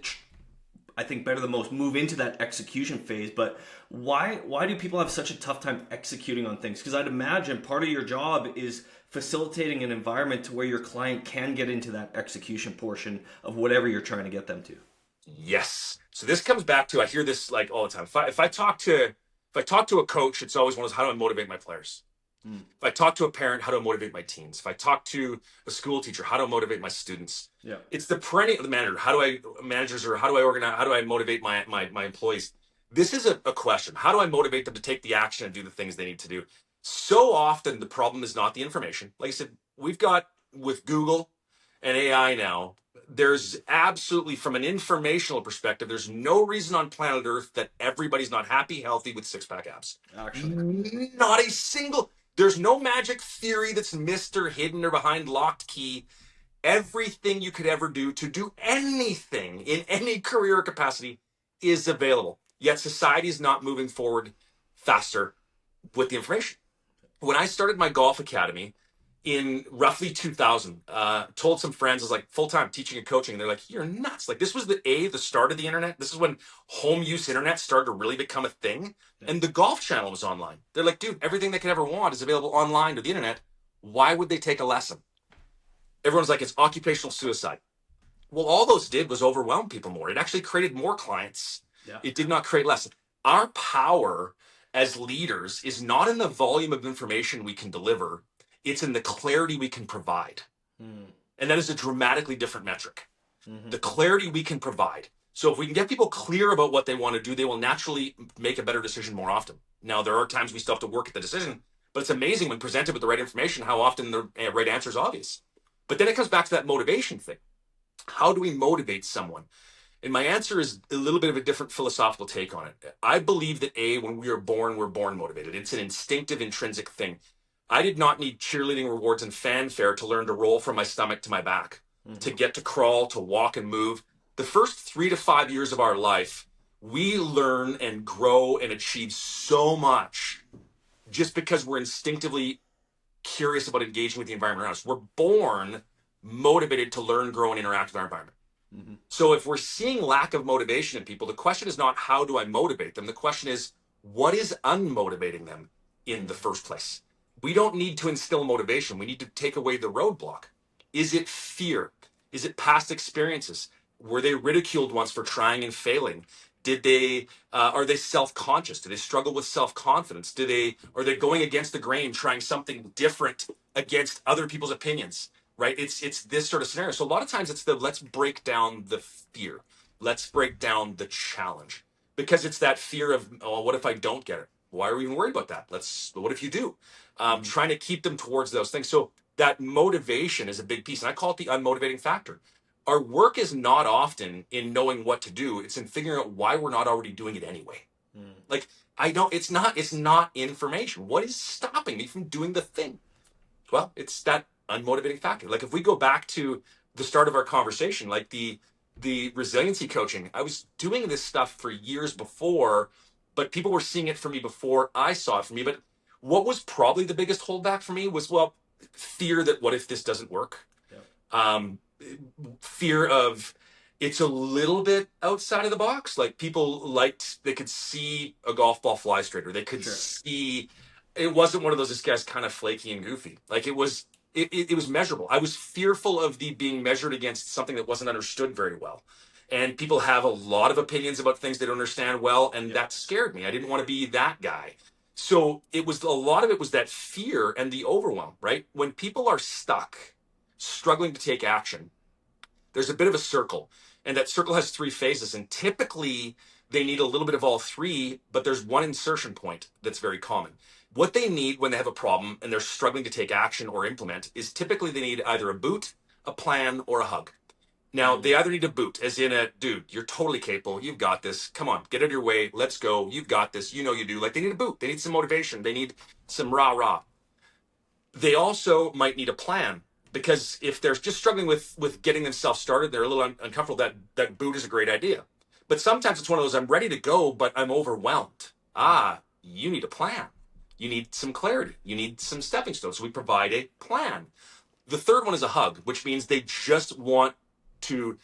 I think better than most move into that execution phase. But why do people have such a tough time executing on things? Because I'd imagine part of your job is facilitating an environment to where your client can get into that execution portion of whatever you're trying to get them to. Yes. So this comes back to, I hear this like all the time. If I talk to a coach, it's always one of those, how do I motivate my players? Mm. If I talk to a parent, how do I motivate my teens? If I talk to a school teacher, how do I motivate my students? Yeah. It's the perennial, the manager. How do I managers, or how do I organize? How do I motivate my employees? This is a question. How do I motivate them to take the action and do the things they need to do? So often the problem is not the information. Like I said, we've got, with Google and AI now, there's absolutely, from an informational perspective, there's no reason on planet Earth that everybody's not happy, healthy with six-pack abs. Actually. Not a single. There's no magic theory that's missed or hidden or behind locked key. Everything you could ever do to do anything in any career or capacity is available. Yet society is not moving forward faster with the information. When I started my golf academy in roughly 2000, told some friends, I was like, full-time teaching and coaching, and they're like, you're nuts. Like, this was the start of the internet. This is when home use internet started to really become a thing, and the golf channel was online. They're like, dude, everything they could ever want is available online to the internet. Why would they take a lesson? Everyone's like, it's occupational suicide. Well, all those did was overwhelm people more. It actually created more clients. Yeah. It did not create less. Our power as leaders is not in the volume of information we can deliver, it's in the clarity we can provide. Mm. And that is a dramatically different metric. Mm-hmm. The clarity we can provide. So if we can get people clear about what they want to do, they will naturally make a better decision more often. Now, there are times we still have to work at the decision, but it's amazing when presented with the right information how often the right answer is obvious. But then it comes back to that motivation thing. How do we motivate someone? And my answer is a little bit of a different philosophical take on it. I believe that when we are born, we're born motivated. It's an instinctive, intrinsic thing. I did not need cheerleading rewards and fanfare to learn to roll from my stomach to my back, to get to crawl, to walk and move. The first 3 to 5 years of our life, we learn and grow and achieve so much just because we're instinctively curious about engaging with the environment around us. We're born motivated to learn, grow, and interact with our environment. Mm-hmm. So if we're seeing lack of motivation in people, the question is not how do I motivate them? The question is what is unmotivating them in the first place? We don't need to instill motivation. We need to take away the roadblock. Is it fear? Is it past experiences? Were they ridiculed once for trying and failing? Did they are they self-conscious? Do they struggle with self-confidence? Are they going against the grain, trying something different against other people's opinions? Right? It's this sort of scenario. So a lot of times it's let's break down the fear. Let's break down the challenge. Because it's that fear of, oh, what if I don't get it? Why are we even worried about that? What if you do? Trying to keep them towards those things. So that motivation is a big piece. And I call it the unmotivating factor. Our work is not often in knowing what to do. It's in figuring out why we're not already doing it anyway. Like, I don't, it's not information. What is stopping me from doing the thing? Well, it's that unmotivating factor. Like if we go back to the start of our conversation, like the resiliency coaching, I was doing this stuff for years before, but people were seeing it for me before I saw it for me. But what was probably the biggest holdback for me was, well, fear that what if this doesn't work? Yeah. Fear of it's a little bit outside of the box. Like people they could see a golf ball fly straight, or they could see it wasn't one of those, this guy's kind of flaky and goofy. Like it was measurable. I was fearful of the being measured against something that wasn't understood very well. And people have a lot of opinions about things they don't understand well. And that scared me. I didn't want to be that guy. So a lot of it was that fear and the overwhelm, right? When people are stuck, struggling to take action, there's a bit of a circle. And that circle has 3 phases. And typically they need a little bit of all 3, but there's one insertion point that's very common. What they need when they have a problem and they're struggling to take action or implement is typically they need either a boot, a plan, or a hug. Now, they either need a boot, as in dude, you're totally capable. You've got this. Come on, get out of your way. Let's go. You've got this. You know you do. Like they need a boot. They need some motivation. They need some rah-rah. They also might need a plan, because if they're just struggling with getting themselves started, they're a little uncomfortable, that boot is a great idea. But sometimes it's one of those, I'm ready to go, but I'm overwhelmed. You need a plan. You need some clarity. You need some stepping stones. So we provide a plan. The third one is a hug, which means they just want to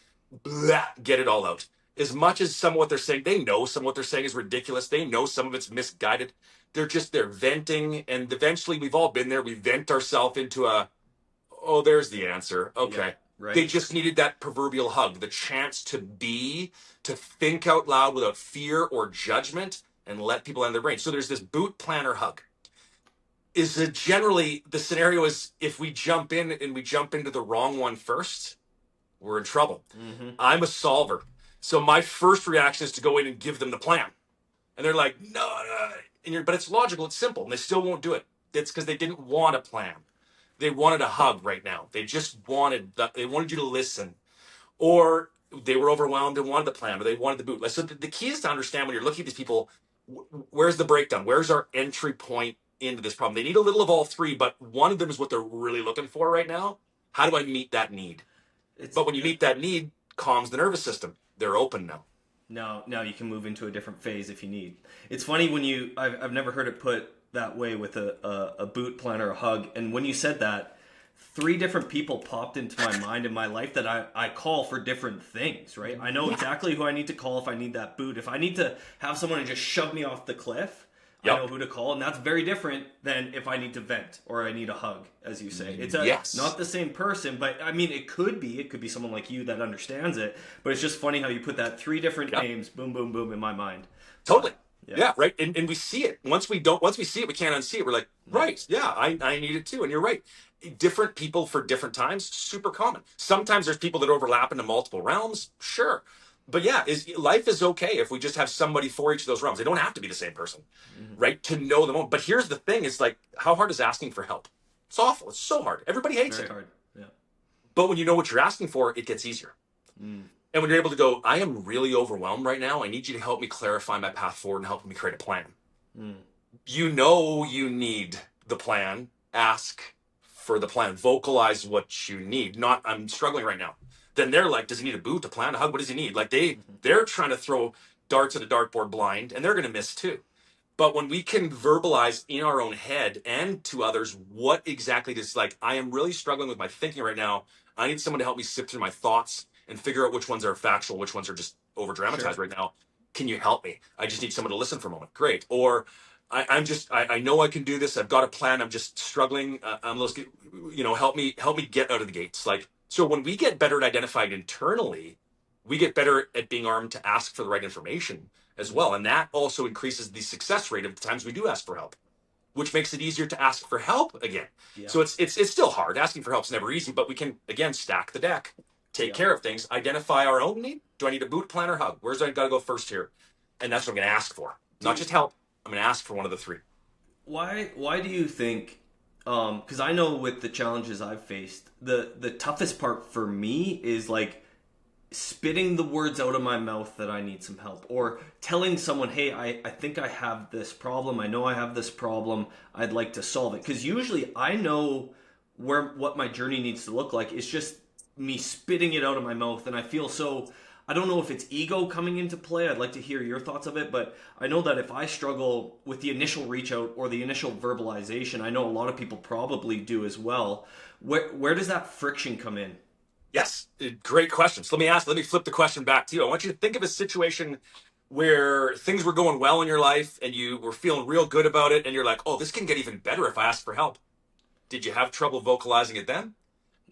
get it all out. As much as some of what they're saying, they know some of what they're saying is ridiculous. They know some of it's misguided. They're venting. And eventually we've all been there. We vent ourselves into oh, there's the answer. Okay. Yeah, right. They just needed that proverbial hug, the chance to think out loud without fear or judgment and let people end their brain. So there's this boot, plan, or hug. Generally the scenario is if we jump in and we jump into the wrong one first, we're in trouble. Mm-hmm. I'm a solver. So my first reaction is to go in and give them the plan. And they're like, no. But it's logical, it's simple, and they still won't do it. It's because they didn't want a plan. They wanted a hug right now. They just wanted they wanted you to listen. Or they were overwhelmed and wanted the plan, or they wanted the boot. So the key is to understand when you're looking at these people, where's the breakdown? Where's our entry point into this problem? They need a little of all 3, but one of them is what they're really looking for right now. How do I meet that need? But when you meet that need, calms the nervous system. They're open now. Now you can move into a different phase if you need. It's funny when I've never heard it put that way with a boot, plan, or a hug. And when you said that, 3 different people popped into my mind in my life that I call for different things, right? I know exactly who I need to call if I need that boot. If I need to have someone just shove me off the cliff, I Yep. know who to call, and that's very different than if I need to vent or I need a hug, as you say. It's a Yes. not the same person, but I mean, it could be. It could be someone like you that understands it. But it's just funny how you put that three different Yep. names, boom, boom, boom, in my mind. Totally. Yeah, Yeah, right. And we see it. Once we see it, we can't unsee it. We're like, right, yeah, I need it too. And you're right. Different people for different times, super common. Sometimes there's people that overlap into multiple realms, sure. But yeah, life is okay if we just have somebody for each of those realms. They don't have to be the same person, mm-hmm. right? To know them all. But here's the thing: is like, how hard is asking for help? It's awful. It's so hard. Everybody hates Very it. hard. Yeah. But when you know what you're asking for, it gets easier. Mm. And when you're able to go, I am really overwhelmed right now. I need you to help me clarify my path forward and help me create a plan. Mm. You know you need the plan. Ask for the plan. Vocalize what you need. Not, I'm struggling right now. Then they're like, does he need a boot, a plan, a hug? What does he need? Like they're trying to throw darts at a dartboard blind, and they're going to miss too. But when we can verbalize in our own head and to others what exactly it is, like, I am really struggling with my thinking right now. I need someone to help me sift through my thoughts and figure out which ones are factual, which ones are just over dramatized Sure. right now. Can you help me? I just need someone to listen for a moment. Great. Or I know I can do this. I've got a plan. I'm just struggling. Help me get out of the gates. Like, so when we get better at identifying internally, we get better at being armed to ask for the right information as well. And that also increases the success rate of the times we do ask for help, which makes it easier to ask for help again. Yeah. So it's still hard. Asking for help's never easy, but we can again stack the deck, take Yeah. care of things, identify our own need. Do I need a boot, plan, or hug? Where's I got to go first here? And that's what I'm going to ask for. Not just help. I'm going to ask for one of the three. Why do you think? Because I know with the challenges I've faced, the toughest part for me is like spitting the words out of my mouth that I need some help, or telling someone, hey, I think I have this problem. I know I have this problem. I'd like to solve it. Because usually I know what my journey needs to look like. It's just me spitting it out of my mouth, and I feel so. I don't know if it's ego coming into play. I'd like to hear your thoughts of it, but I know that if I struggle with the initial reach out or the initial verbalization, I know a lot of people probably do as well. Where does that friction come in? Yes, great question. So let me flip the question back to you. I want you to think of a situation where things were going well in your life and you were feeling real good about it, and you're like, oh, this can get even better if I ask for help. Did you have trouble vocalizing it then?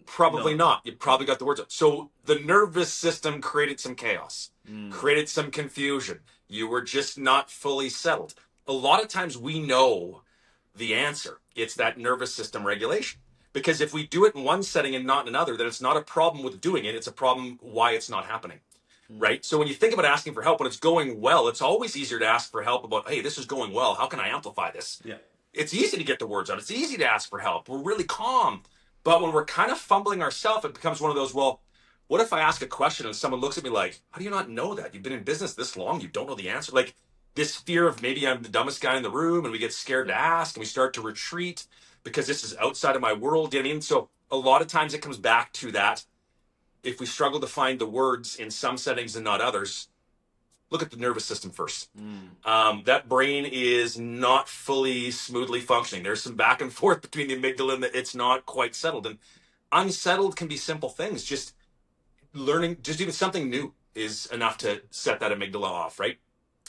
Probably No. not. You probably got the words out. So the nervous system created some chaos, Mm. created some confusion. You were just not fully settled. A lot of times we know the answer. It's that nervous system regulation. Because if we do it in one setting and not in another, then it's not a problem with doing it. It's a problem why it's not happening. Mm. Right. So when you think about asking for help, when it's going well, it's always easier to ask for help about, hey, this is going well. How can I amplify this? Yeah. It's easy to get the words out. It's easy to ask for help. We're really calm. But when we're kind of fumbling ourselves, it becomes one of those, well, what if I ask a question and someone looks at me like, how do you not know that? You've been in business this long. You don't know the answer. Like this fear of maybe I'm the dumbest guy in the room, and we get scared to ask and we start to retreat because this is outside of my world. You know what I mean? So a lot of times it comes back to that. If we struggle to find the words in some settings and not others, look at the nervous system first. That brain is not fully smoothly functioning. There's some back and forth between the amygdala and it's not quite settled. And unsettled can be simple things. Just learning, just even something new is enough to set that amygdala off, right?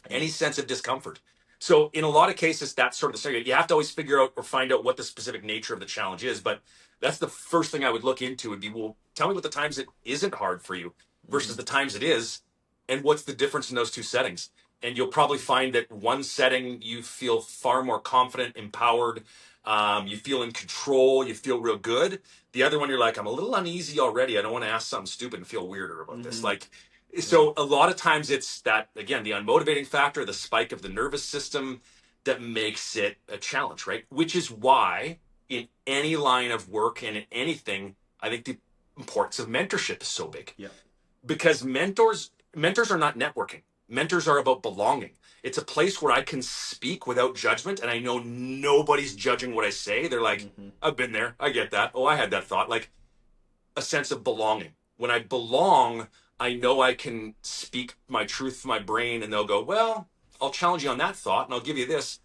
Any sense of discomfort. So in a lot of cases, that's sort of the scenario. You have to always figure out or find out what the specific nature of the challenge is. But that's the first thing I would look into would be, well, tell me what the times it isn't hard for you versus the times it is, and what's the difference in those two settings. And you'll probably find that one setting you feel far more confident, empowered, you feel in control, you feel real good. The other one, you're like, I'm a little uneasy already. I don't want to ask something stupid and feel weirder about this. Like, so a lot of times it's that, again, the unmotivating factor, the spike of the nervous system that makes it a challenge, right? Which is why in any line of work and in anything, I think the importance of mentorship is so big. Yeah. Because mentors are not networking. Mentors are about belonging. It's a place where I can speak without judgment, and I know nobody's judging what I say. They're like, I've been there. I get that. Oh, I had that thought. Like a sense of belonging. When I belong, I know I can speak my truth to my brain, and they'll go, well, I'll challenge you on that thought, and I'll give you this.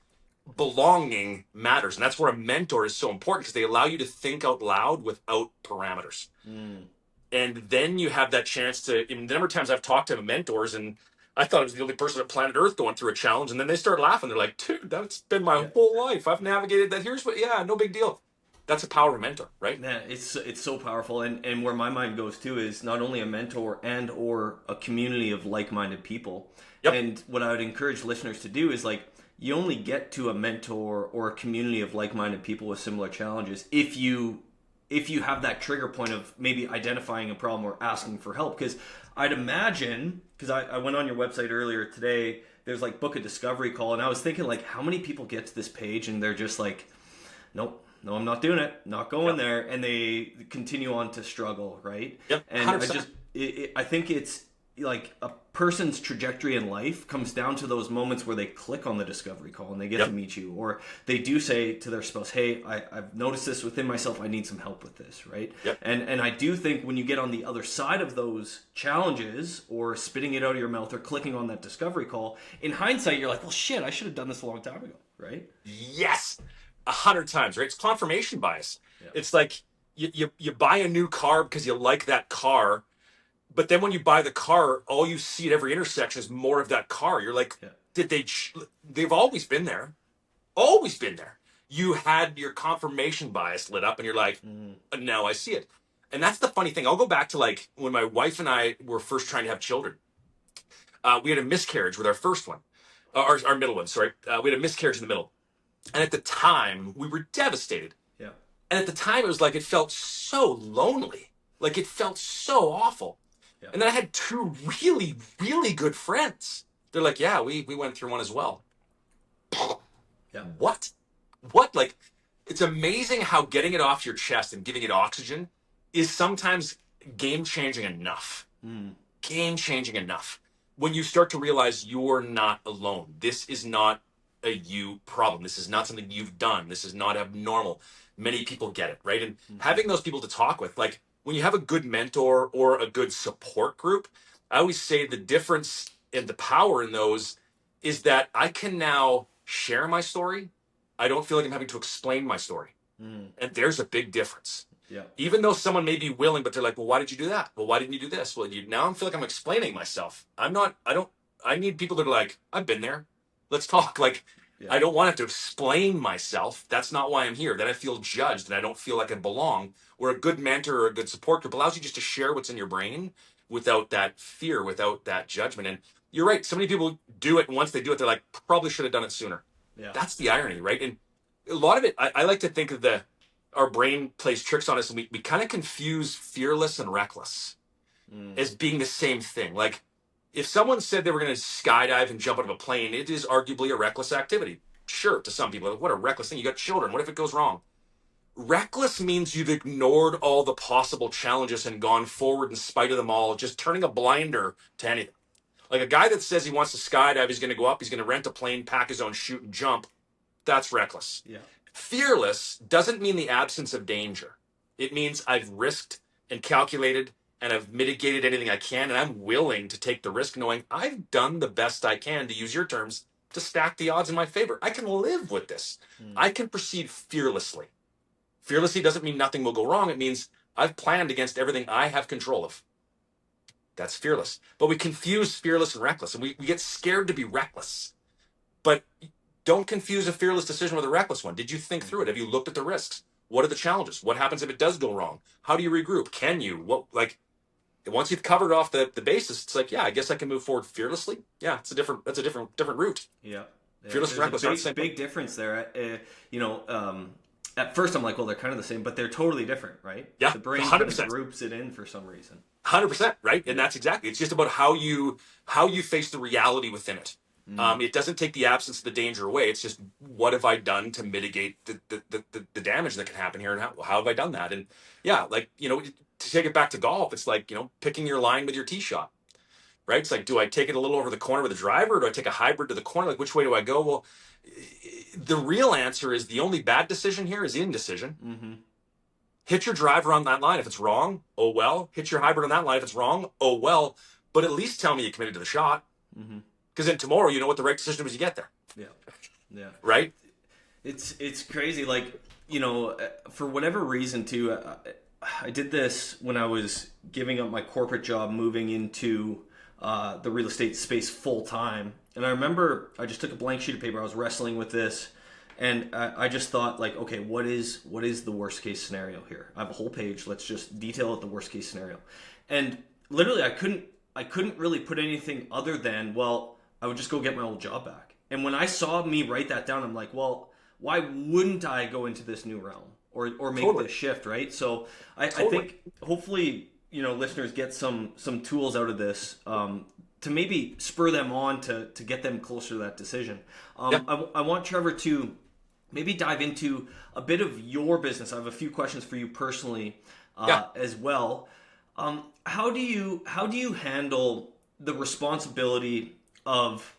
Belonging matters. And that's where a mentor is so important, because they allow you to think out loud without parameters. Mm. And then you have that chance to, in the number of times I've talked to mentors, and I thought I was the only person on planet Earth going through a challenge. And then they start laughing. They're like, dude, that's been my Yeah. whole life. I've navigated that. Here's what, yeah, no big deal. That's the power of a mentor, right? Yeah, it's so powerful, and where my mind goes to is not only a mentor and or a community of like-minded people. Yep. And what I would encourage listeners to do is like you only get to a mentor or a community of like-minded people with similar challenges if you have that trigger point of maybe identifying a problem or asking for help. Because I'd imagine, because I went on your website earlier today, there's like book a discovery call, and I was thinking like how many people get to this page and they're just like, nope, no, I'm not doing it, not going there, and they continue on to struggle, right? Yep. And 100%. I think it's like a person's trajectory in life comes down to those moments where they click on the discovery call and they get to meet you, or they do say to their spouse, hey, I've noticed this within myself, I need some help with this, right? Yep. And I do think when you get on the other side of those challenges or spitting it out of your mouth or clicking on that discovery call, in hindsight you're like, well shit, I should have done this a long time ago, right? Yes. 100 times, right? It's confirmation bias. Yeah. It's like you buy a new car because you like that car, but then when you buy the car, all you see at every intersection is more of that car. You're like, Yeah. they've always been there. Always been there. You had your confirmation bias lit up and you're like, now I see it. And that's the funny thing. I'll go back to like when my wife and I were first trying to have children. We had a miscarriage with our first one, our middle one, sorry. We had a miscarriage in the middle. And at the time, we were devastated. Yeah. And at the time, it was like, it felt so lonely. Like, it felt so awful. Yeah. And then I had two really, really good friends. They're like, yeah, we went through one as well. Yeah. What? What? Like, it's amazing how getting it off your chest and giving it oxygen is sometimes game-changing enough. Game-changing enough. When you start to realize you're not alone. This is not a you problem. This is not something you've done. This is not abnormal. Many people get it, right? And having those people to talk with, like when you have a good mentor or a good support group, I always say the difference and the power in those is that I can now share my story. I don't feel like I'm having to explain my story. And there's a big difference. Yeah. Even though someone may be willing, but they're like, well, why did you do that? Well, why didn't you do this? Well, now I feel like I'm explaining myself. I need people that are like, I've been there. Let's talk. Like, I don't want to have to explain myself. That's not why I'm here. Then I feel judged and I don't feel like I belong. Where a good mentor or a good support group allows you just to share what's in your brain without that fear, without that judgment. And you're right. So many people do it. And once they do it, they're like, probably should have done it sooner. Yeah. That's the irony, right? And a lot of it, I like to think of our brain plays tricks on us and we kind of confuse fearless and reckless as being the same thing. Like, if someone said they were going to skydive and jump out of a plane, it is arguably a reckless activity. Sure, to some people, what a reckless thing. You got children. What if it goes wrong? Reckless means you've ignored all the possible challenges and gone forward in spite of them all, just turning a blinder to anything. Like a guy that says he wants to skydive, he's going to go up, he's going to rent a plane, pack his own chute and jump. That's reckless. Yeah. Fearless doesn't mean the absence of danger. It means I've risked and calculated and I've mitigated anything I can, and I'm willing to take the risk knowing I've done the best I can, to use your terms, to stack the odds in my favor. I can live with this. I can proceed fearlessly. Fearlessly doesn't mean nothing will go wrong. It means I've planned against everything I have control of. That's fearless. But we confuse fearless and reckless, and we get scared to be reckless. But don't confuse a fearless decision with a reckless one. Did you think through it? Have you looked at the risks? What are the challenges? What happens if it does go wrong? How do you regroup? Can you? Once you've covered off the basis, it's like, yeah, I guess I can move forward fearlessly. Yeah, that's a different route. Yeah. Fearless and reckless aren't the same. Big difference there. At first I'm like, well, they're kind of the same, but they're totally different, right? Yeah, the brain 100%. groups it in for some reason. 100%, right? And that's exactly. It's just about how you face the reality within it. It doesn't take the absence of the danger away. It's just, what have I done to mitigate the damage that can happen here, and how have I done that? And yeah, to take it back to golf, it's like, picking your line with your tee shot, right? It's like, do I take it a little over the corner with the driver, or do I take a hybrid to the corner? Like, which way do I go? Well, the real answer is the only bad decision here is indecision. Hit your driver on that line. If it's wrong, oh well. Hit your hybrid on that line. If it's wrong, oh well. But at least tell me you committed to the shot. Because then tomorrow you know what the right decision was, you get there. Yeah. Right? It's crazy. Like, for whatever reason too, I did this when I was giving up my corporate job, moving into the real estate space full time. And I remember I just took a blank sheet of paper. I was wrestling with this, and I just thought like, okay, what is the worst case scenario here? I have a whole page. Let's just detail out the worst case scenario. And literally, I couldn't really put anything other than, well, I would just go get my old job back. And when I saw me write that down, I'm like, well, why wouldn't I go into this new realm or make Totally. this shift, right? So I Totally. think hopefully listeners get some tools out of this to maybe spur them on to get them closer to that decision. Yeah. I want Trevor to maybe dive into a bit of your business. I have a few questions for you personally Yeah. as well. How do you handle the responsibility of,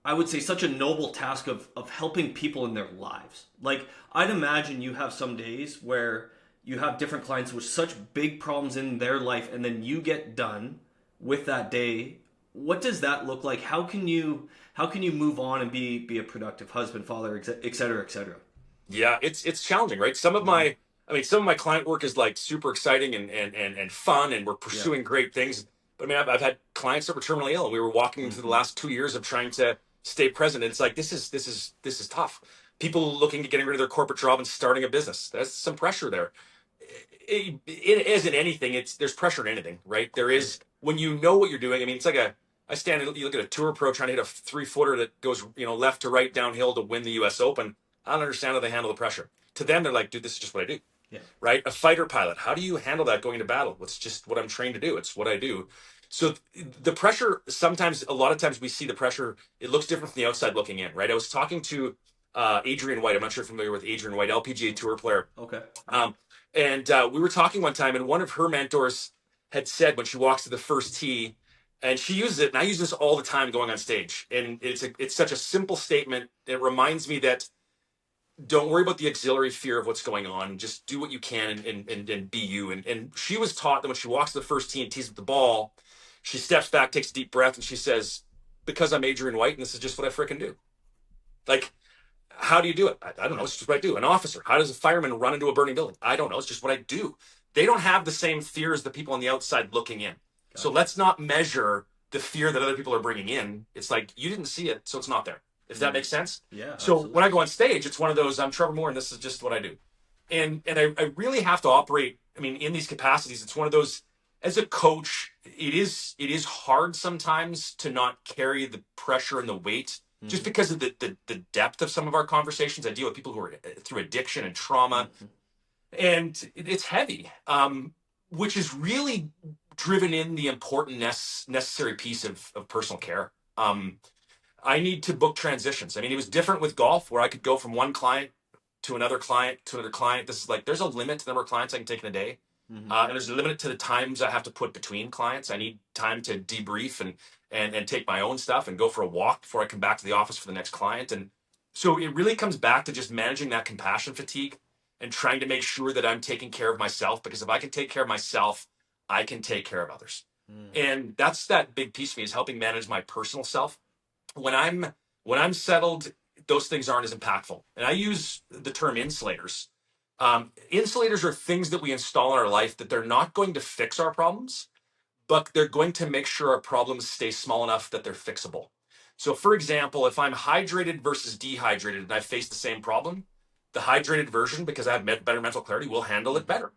I would say, such a noble task of helping people in their lives? Like, I'd imagine you have some days where you have different clients with such big problems in their life, and then you get done with that day. What does that look like? How can you move on and be a productive husband, father, et cetera, et cetera? Yeah, it's challenging, right? Mm-hmm. Some of my client work is like super exciting and fun, and we're Yeah. pursuing great things. But I mean, I've had clients that were terminally ill, and we were walking through the Mm-hmm. last 2 years of trying to stay present. And it's like this is tough. People looking at getting rid of their corporate job and starting a business. There's some pressure there. It isn't anything. It's there's pressure in anything, right? There Sure. is when you know what you're doing. I mean, it's like a I stand and you look at a tour pro trying to hit a 3-footer that goes left to right downhill to win the U.S. Open. I don't understand how they handle the pressure. To them, they're like, dude, this is just what I do, Yeah. right? A fighter pilot, how do you handle that going into battle? It's just what I'm trained to do. It's what I do. So the pressure, sometimes, a lot of times we see the pressure, it looks different from the outside looking in, right? I was talking to Adrian White. I'm not sure if you're familiar with Adrian White, LPGA tour player. Okay. Um, and we were talking one time, and one of her mentors had said when she walks to the first tee, and she uses it, and I use this all the time going on stage. And it's such a simple statement. It reminds me that don't worry about the auxiliary fear of what's going on. Just do what you can and be you. And she was taught that when she walks to the first tee and tees up the ball, she steps back, takes a deep breath, and she says, because I'm Adrian White, and this is just what I freaking do. Like, how do you do it? I don't know. It's just what I do. An officer. How does a fireman run into a burning building? I don't know. It's just what I do. They don't have the same fear as the people on the outside looking in. So Gotcha. let's not measure the fear that other people are bringing in. It's like you didn't see it, so it's not there. If that Mm. makes sense. Yeah, So when absolutely. I go on stage, it's one of those. I'm Trevor Moore, and this is just what I do. And I really have to operate. I mean, in these capacities, it's one of those. As a coach, it is hard sometimes to not carry the pressure and the weight just Mm-hmm. because of the depth of some of our conversations. I deal with people who are through addiction and trauma, Mm-hmm. and it's heavy, which is really driven in the important necessary piece of personal care. I need to book transitions. I mean, it was different with golf where I could go from one client to another client to another client. This is like there's a limit to the number of clients I can take in a day. Mm-hmm. And there's a limit to the times I have to put between clients. I need time to debrief and take my own stuff and go for a walk before I come back to the office for the next client. And so it really comes back to just managing that compassion fatigue and trying to make sure that I'm taking care of myself. Because if I can take care of myself, I can take care of others. Mm. And that's that big piece for me is helping manage my personal self. When I'm settled, those things aren't as impactful. And I use the term insulators. Insulators are things that we install in our life that they're not going to fix our problems, but they're going to make sure our problems stay small enough that they're fixable. So, for example, if I'm hydrated versus dehydrated and I face the same problem, the hydrated version, because I have better mental clarity, will handle it Mm-hmm. better.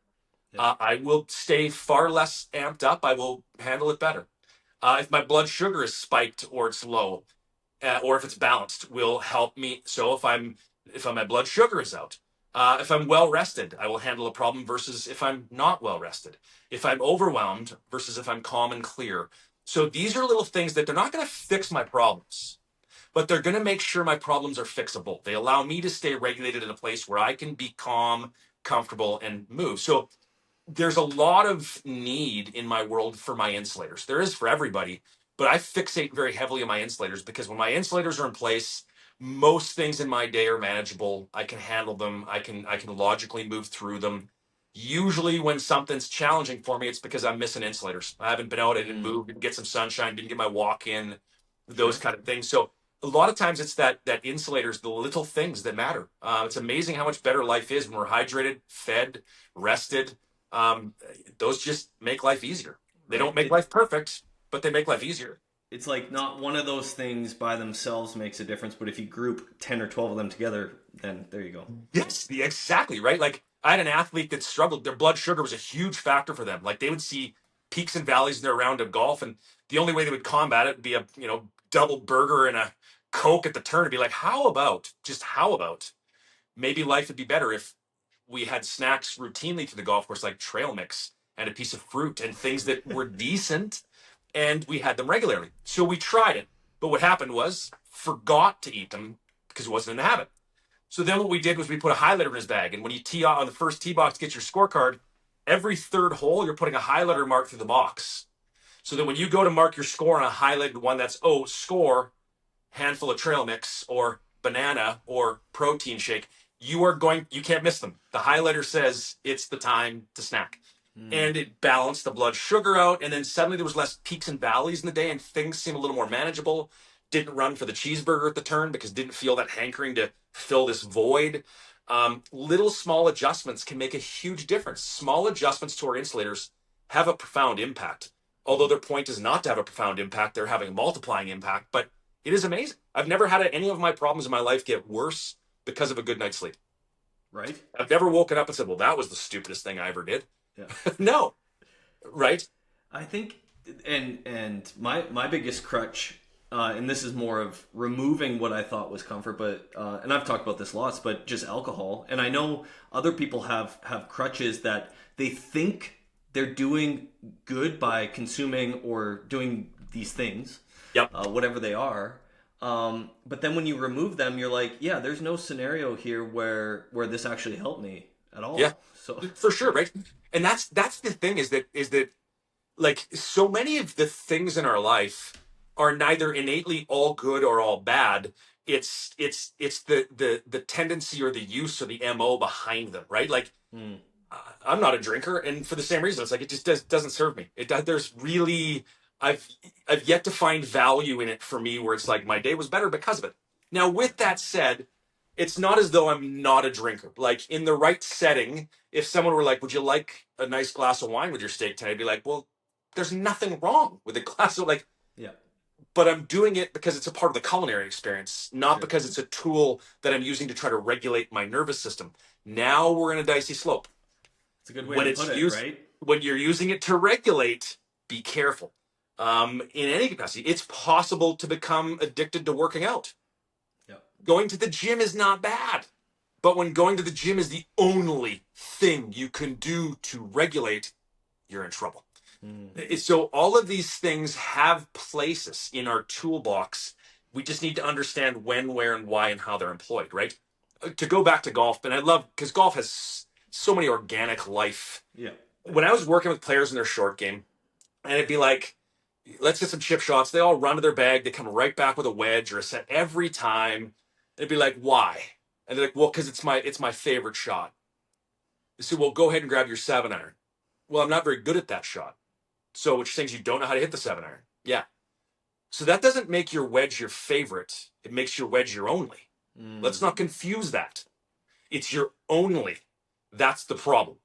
Yep. I will stay far less amped up. I will handle it better. If my blood sugar is spiked or it's low, or if it's balanced, will help me. So if my blood sugar is out, if I'm well rested, I will handle a problem versus if I'm not well rested. If I'm overwhelmed versus if I'm calm and clear. So these are little things that they're not going to fix my problems, but they're going to make sure my problems are fixable. They allow me to stay regulated in a place where I can be calm, comfortable, and move. So there's a lot of need in my world for my insulators. There is for everybody, but I fixate very heavily on my insulators because when my insulators are in place, most things in my day are manageable. I can handle them. I can logically move through them. Usually when something's challenging for me, it's because I'm missing insulators. I haven't been out, I didn't Mm. move, didn't get some sunshine, didn't get my walk in, those Sure. kind of things. So a lot of times it's that insulators, the little things that matter. It's amazing how much better life is when we're hydrated, fed, rested. um, those just make life easier. They Right. don't make life perfect, but they make life easier. It's like not one of those things by themselves makes a difference, but if you group 10 or 12 of them together, then there you go. Yes, exactly, right? Like I had an athlete that struggled. Their blood sugar was a huge factor for them. Like they would see peaks and valleys in their round of golf, and the only way they would combat it would be a double burger and a Coke at the turn. And be like, how about maybe life would be better if we had snacks routinely to the golf course, like trail mix and a piece of fruit and things that were decent, and we had them regularly. So we tried it, but what happened was forgot to eat them because it wasn't in the habit. So then what we did was we put a highlighter in his bag. And when you tee on the first tee box to get your scorecard, every third hole, you're putting a highlighter mark through the box. So that when you go to mark your score on a highlighted one that's, score, handful of trail mix or banana or protein shake, you can't miss them. The highlighter says it's the time to snack. And it balanced the blood sugar out. And then suddenly there was less peaks and valleys in the day and things seemed a little more manageable. Didn't run for the cheeseburger at the turn because didn't feel that hankering to fill this void. Little small adjustments can make a huge difference. Small adjustments to our insulators have a profound impact. Although their point is not to have a profound impact, they're having a multiplying impact. But it is amazing. I've never had any of my problems in my life get worse because of a good night's sleep. Right? I've never woken up and said, well, that was the stupidest thing I ever did. Yeah. No. Right? I think, and my biggest crutch, and this is more of removing what I thought was comfort, but and I've talked about this lots, but just alcohol. And I know other people have crutches that they think they're doing good by consuming or doing these things, Yep. whatever they are. But then when you remove them, you're like, yeah, there's no scenario here where this actually helped me at all. Yeah. So For sure, right? And that's the thing is that like so many of the things in our life are neither innately all good or all bad. It's the tendency or the use or the MO behind them, right? Like I'm not a drinker, and for the same reason, it's like it just doesn't serve me. There's really I've I've yet to find value in it for me where it's like my day was better because of it. Now, with that said, it's not as though I'm not a drinker. Like in the right setting, if someone were like, "Would you like a nice glass of wine with your steak tonight?" I'd be like, "Well, there's nothing wrong with a glass of like." yeah, But I'm doing it because it's a part of the culinary experience, not sure. because it's a tool that I'm using to try to regulate my nervous system. Now we're in a dicey slope. It's a good way When to it's put it, used, right? when you're using it to regulate, be careful. In any capacity, it's possible to become addicted to working out. Yeah. Going to the gym is not bad, but when going to the gym is the only thing you can do to regulate, you're in trouble. So all of these things have places in our toolbox. We just need to understand when, where, and why, and how they're employed, right? To go back to golf, and I love because golf has so many organic life. Yeah. When I was working with players in their short game, and it'd be like, let's get some chip shots. They all run to their bag. They come right back with a wedge or a set every time. It'd be like, why? And they're like, well, because it's my favorite shot. They said, well, go ahead and grab your 7-iron. Well, I'm not very good at that shot. So, which things you don't know how to hit the 7-iron. Yeah. So that doesn't make your wedge your favorite. It makes your wedge your only. Let's not confuse that. It's your only. That's the problem.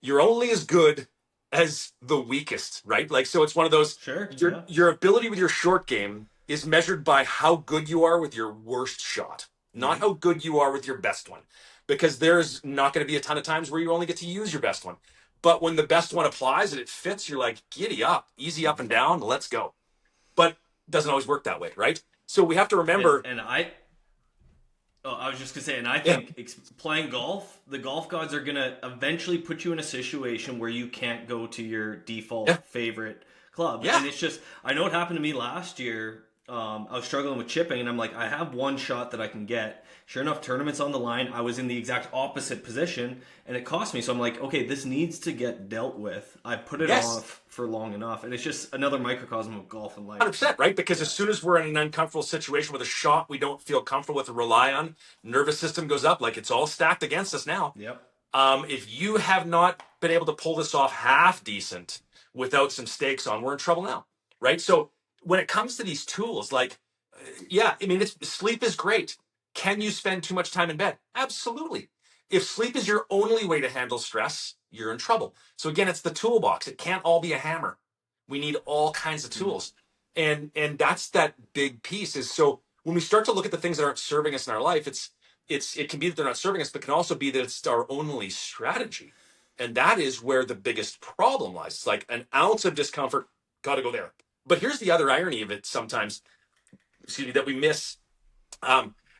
You're only as good as the weakest, right? Like, so it's one of those, Sure. your ability with your short game is measured by how good you are with your worst shot, not how good you are with your best one. Because there's not going to be a ton of times where you only get to use your best one. But when the best one applies and it fits, you're like, giddy up, easy up and down, let's go. But it doesn't always work that way, right? So we have to remember. I was just gonna say, and I Yeah. think playing golf, the golf gods are gonna eventually put you in a situation where you can't go to your default Yeah. favorite club. Yeah. And it's just, I know it happened to me last year. I was struggling with chipping, and I'm like, I have one shot that I can get. Sure enough, tournament's on the line. I was in the exact opposite position, and it cost me. So I'm like, okay, this needs to get dealt with. I put it Yes. off for long enough, and it's just another microcosm of golf and life. 100%, right? Because as soon as we're in an uncomfortable situation with a shot we don't feel comfortable with or rely on, nervous system goes up like it's all stacked against us now. Yep. If you have not been able to pull this off half decent without some stakes on, we're in trouble now, right? So when it comes to these tools, like, yeah, I mean, sleep is great. Can you spend too much time in bed? Absolutely. If sleep is your only way to handle stress, you're in trouble. So again, it's the toolbox. It can't all be a hammer. We need all kinds of Mm. tools. And that's that big piece is, so when we start to look at the things that aren't serving us in our life, it can be that they're not serving us, but can also be that it's our only strategy. And that is where the biggest problem lies. It's like an ounce of discomfort, got to go there. But here's the other irony of it sometimes, excuse me, that we miss.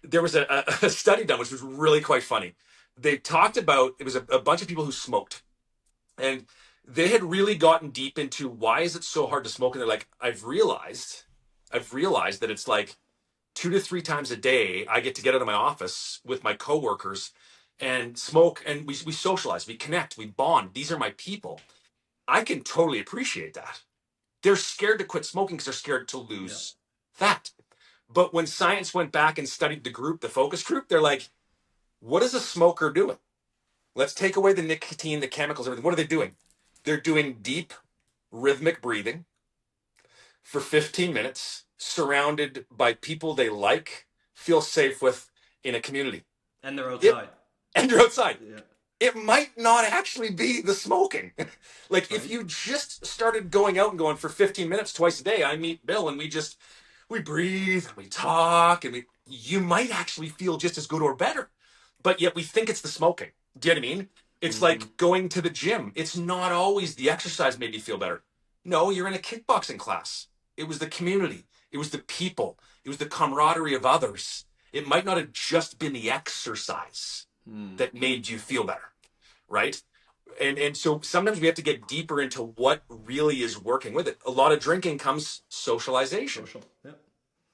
There was a study done, which was really quite funny. They talked about, it was a bunch of people who smoked, and they had really gotten deep into why is it so hard to smoke. And they're like, I've realized that it's like 2 to 3 times a day, I get to get out of my office with my coworkers and smoke, and we socialize, we connect, we bond. These are my people. I can totally appreciate that. They're scared to quit smoking because they're scared to Yeah. lose fat. But when science went back and studied the group, the focus group, they're like, what is a smoker doing? Let's take away the nicotine, the chemicals, everything. What are they doing? They're doing deep rhythmic breathing for 15 minutes, surrounded by people they like, feel safe with in a community. And they're It, outside. and you're outside. Yeah. It might not actually be the smoking. Like if Right. you just started going out and going for 15 minutes twice a day, I meet Bill and we breathe and we talk and you might actually feel just as good or better. But yet we think it's the smoking. Do you know what I mean? It's Mm-hmm. like going to the gym. It's not always the exercise made you feel better. No, you're in a kickboxing class. It was the community. It was the people. It was the camaraderie of others. It might not have just been the exercise Mm. that made you feel better, right? And so sometimes we have to get deeper into what really is working with it. A lot of drinking comes socialization, Social. Yeah.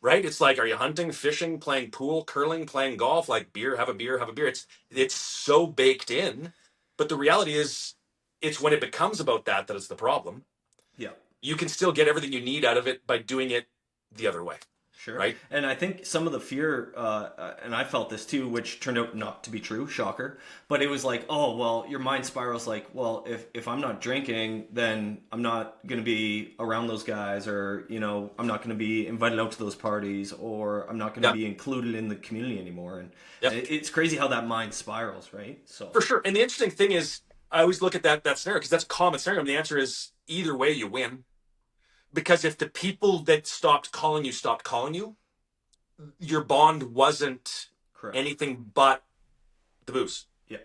right? It's like, are you hunting, fishing, playing pool, curling, playing golf, like beer, have a beer, have a beer. It's so baked in. But the reality is it's when it becomes about that it's the problem. Yeah. You can still get everything you need out of it by doing it the other way, Sure. right? And I think some of the fear, and I felt this too, which turned out not to be true, shocker. But it was like, oh, well, your mind spirals like, well, if I'm not drinking, then I'm not going to be around those guys, or, I'm not going to be invited out to those parties, or I'm not going to Yeah. be included in the community anymore. And, Yeah. and it's crazy how that mind spirals, right? So, For sure. And the interesting thing is, I always look at that scenario because that's a common scenario. And the answer is either way, you win. Because if the people that stopped calling you, your bond wasn't correct. anything but the booze. Yeah.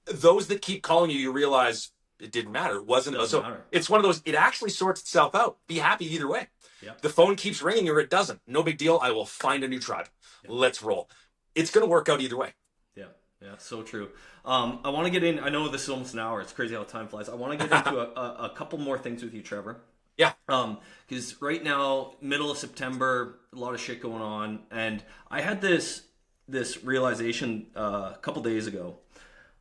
Those that keep calling you, you realize it didn't matter. It wasn't. Doesn't So matter. it's one of those, it actually sorts itself out. Be happy either way. Yeah. The phone keeps ringing or it doesn't. No big deal. I will find a new tribe. Yeah. Let's roll. It's going to work out either way. Yeah, yeah, so true. I want to get in. I know this is almost an hour. It's crazy how time flies. I want to get into a couple more things with you, Trevor. Yeah. Because right now, middle of September, a lot of shit going on, and I had this realization a couple days ago.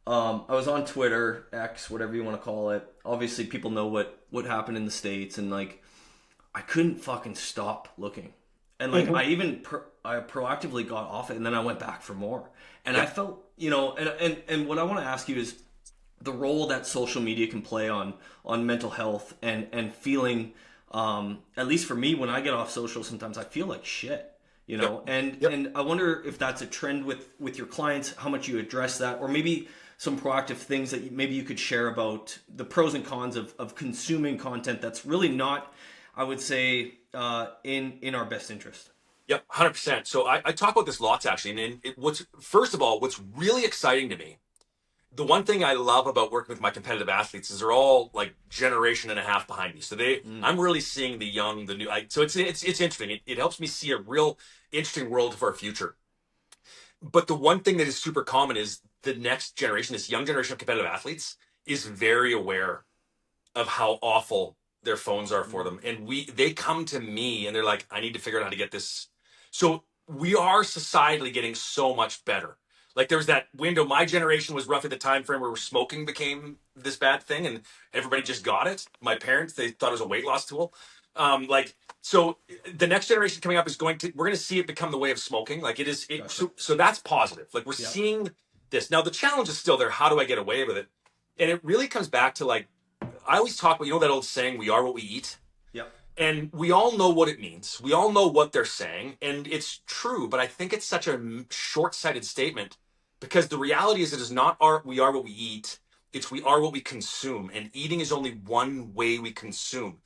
I was on Twitter, X, whatever you want to call it. Obviously, people know what happened in the States, and like, I couldn't fucking stop looking. And like, I proactively got off it, and then I went back for more. And I felt, and what I want to ask you is the role that social media can play on mental health and feeling, at least for me, when I get off social, sometimes I feel like shit. And I wonder if that's a trend with your clients, how much you address that, or maybe some proactive things that maybe you could share about the pros and cons of consuming content that's really not, I would say, in our best interest. Yep, 100%. So I talk about this lots actually. And first of all, what's really exciting to me, the one thing I love about working with my competitive athletes is they're all like generation and a half behind me. So I'm really seeing the young, the new. So it's interesting. It helps me see a real interesting world of our future. But the one thing that is super common is the next generation, this young generation of competitive athletes, is very aware of how awful their phones are for them. And they come to me and they're like, I need to figure out how to get this. So we are societally getting so much better. Like there was that window, my generation was roughly the time frame where smoking became this bad thing and everybody just got it. My parents, they thought it was a weight loss tool. So the next generation coming up we're going to see it become the way of smoking. Like it is. Gotcha. So that's positive. Like we're seeing this. Now the challenge is still there. How do I get away with it? And it really comes back to like, I always talk about, that old saying, we are what we eat. Yep. And we all know what it means. We all know what they're saying. And it's true, but I think it's such a short-sighted statement because the reality is it is not we are what we eat. It's we are what we consume. And eating is only one way we consume.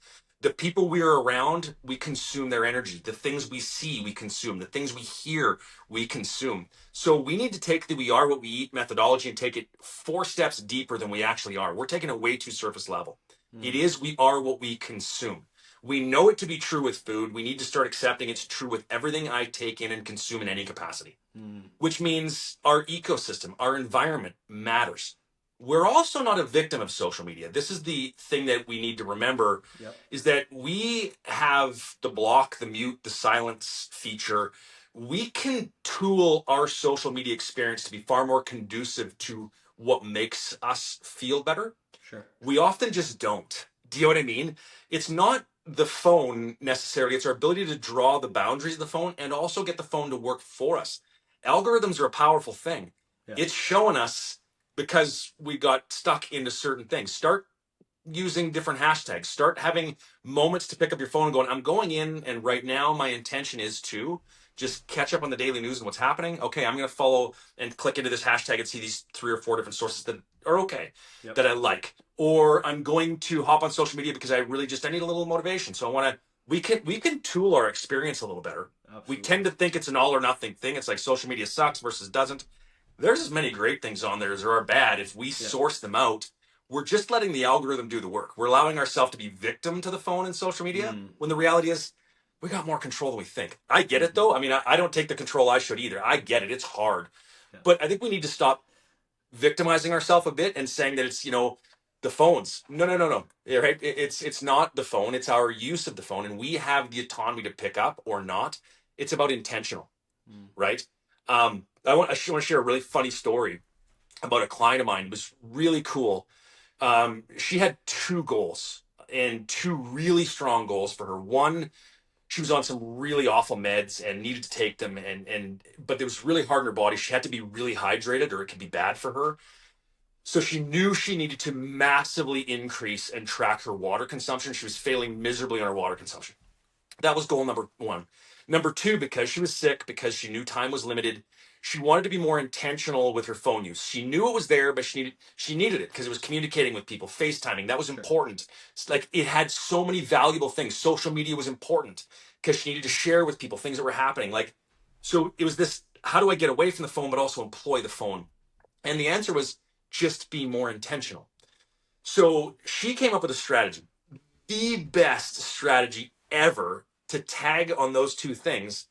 The people we're around, we consume their energy. The things we see, we consume. The things we hear, we consume. So we need to take the we are what we eat methodology and take it 4 steps deeper than we actually are. We're taking it way too surface level. It is we are what we consume. We know it to be true with food. We need to start accepting it's true with everything I take in and consume in any capacity, which means our ecosystem, our environment matters. We're also not a victim of social media. This is the thing that we need to remember, Yep. is that we have the block, the mute, the silence feature. We can tool our social media experience to be far more conducive to what makes us feel better. Sure. We often just don't. Do you know what I mean? It's not the phone necessarily, it's our ability to draw the boundaries of the phone and also get the phone to work for us. Algorithms are a powerful thing. Yeah. It's showing us because we got stuck into certain things. Start using different hashtags. Start having moments to pick up your phone and going, I'm going in, and right now my intention is to just catch up on the daily news and what's happening. Okay, I'm going to follow and click into this hashtag and see these 3 or 4 different sources that are okay, Yep. that I like. Or I'm going to hop on social media because I need a little motivation. So I want to. We can tool our experience a little better. Absolutely. We tend to think it's an all or nothing thing. It's like social media sucks versus doesn't. There's as many great things on there as there are bad. If we source them out, we're just letting the algorithm do the work. We're allowing ourselves to be victim to the phone and social media when the reality is we got more control than we think. I get it though. I mean, I don't take the control I should either. I get it. It's hard. Yeah. But I think we need to stop victimizing ourselves a bit and saying that it's, the phones. No. Yeah, right? It's not the phone. It's our use of the phone. And we have the autonomy to pick up or not. It's about intentional, right? I want to share a really funny story about a client of mine. It was really cool. She had 2 goals, and 2 really strong goals for her. One, she was on some really awful meds and needed to take them, but it was really hard on her body. She had to be really hydrated or it could be bad for her. So she knew she needed to massively increase and track her water consumption. She was failing miserably on her water consumption. That was goal number 1. Number 2, because she was sick, because she knew time was limited, she wanted to be more intentional with her phone use. She knew it was there, but she needed it because it was communicating with people, FaceTiming. That was important. It's like it had so many valuable things. Social media was important because she needed to share with people things that were happening. Like, so it was this, how do I get away from the phone, but also employ the phone? And the answer was just be more intentional. So she came up with a strategy, the best strategy ever to tag on those 2 things.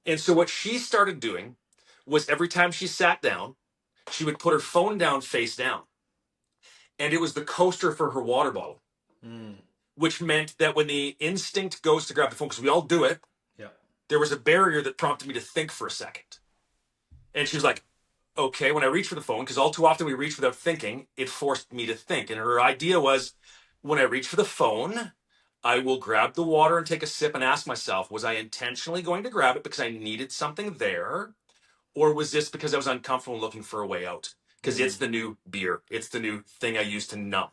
And so what she started doing was every time she sat down, she would put her phone down face down. And it was the coaster for her water bottle, which meant that when the instinct goes to grab the phone, because we all do it, there was a barrier that prompted me to think for a second. And she was like, okay, when I reach for the phone, because all too often we reach without thinking, it forced me to think. And her idea was, when I reach for the phone, I will grab the water and take a sip and ask myself, was I intentionally going to grab it because I needed something there? Or was this because I was uncomfortable looking for a way out? Because it's the new beer. It's the new thing I use to numb.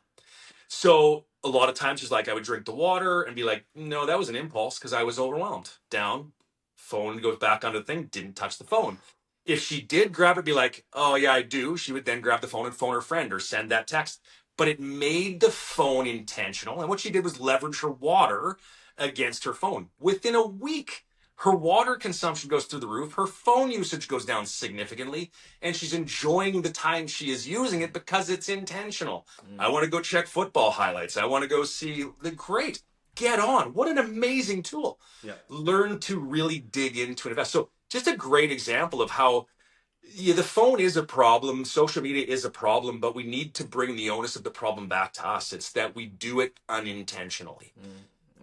So a lot of times she's like, I would drink the water and be like, no, that was an impulse because I was overwhelmed. Down, phone goes back onto the thing, didn't touch the phone. If she did grab it, be like, oh yeah, I do. She would then grab the phone and phone her friend or send that text. But it made the phone intentional. And what she did was leverage her water against her phone. Within a week, her water consumption goes through the roof. Her phone usage goes down significantly. And she's enjoying the time she is using it because it's intentional. I want to go check football highlights. I want to go see the great. Get on. What an amazing tool. Yeah. Learn to really dig into and invest. So just a great example of how the phone is a problem, social media is a problem, but we need to bring the onus of the problem back to us. It's that we do it unintentionally.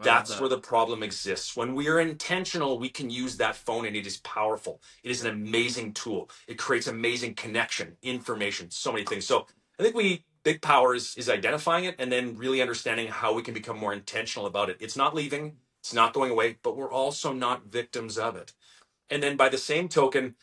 That's where the problem exists. When we are intentional, we can use that phone and it is powerful. It is an amazing tool. It creates amazing connection, information, so many things. So I think big power is identifying it and then really understanding how we can become more intentional about it. It's not leaving, it's not going away, but we're also not victims of it. And then by the same token,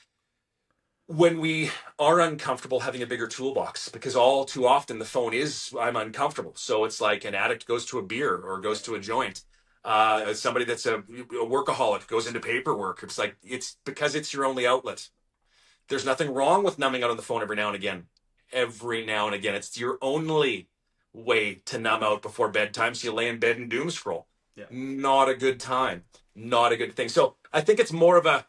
when we are uncomfortable, having a bigger toolbox, because all too often the phone is, I'm uncomfortable. So it's like an addict goes to a beer or goes to a joint. Somebody that's a workaholic goes into paperwork. It's like, it's because it's your only outlet. There's nothing wrong with numbing out on the phone every now and again. Every now and again. It's your only way to numb out before bedtime. So you lay in bed and doom scroll. Yeah. Not a good time, not a good thing. So I think it's more of a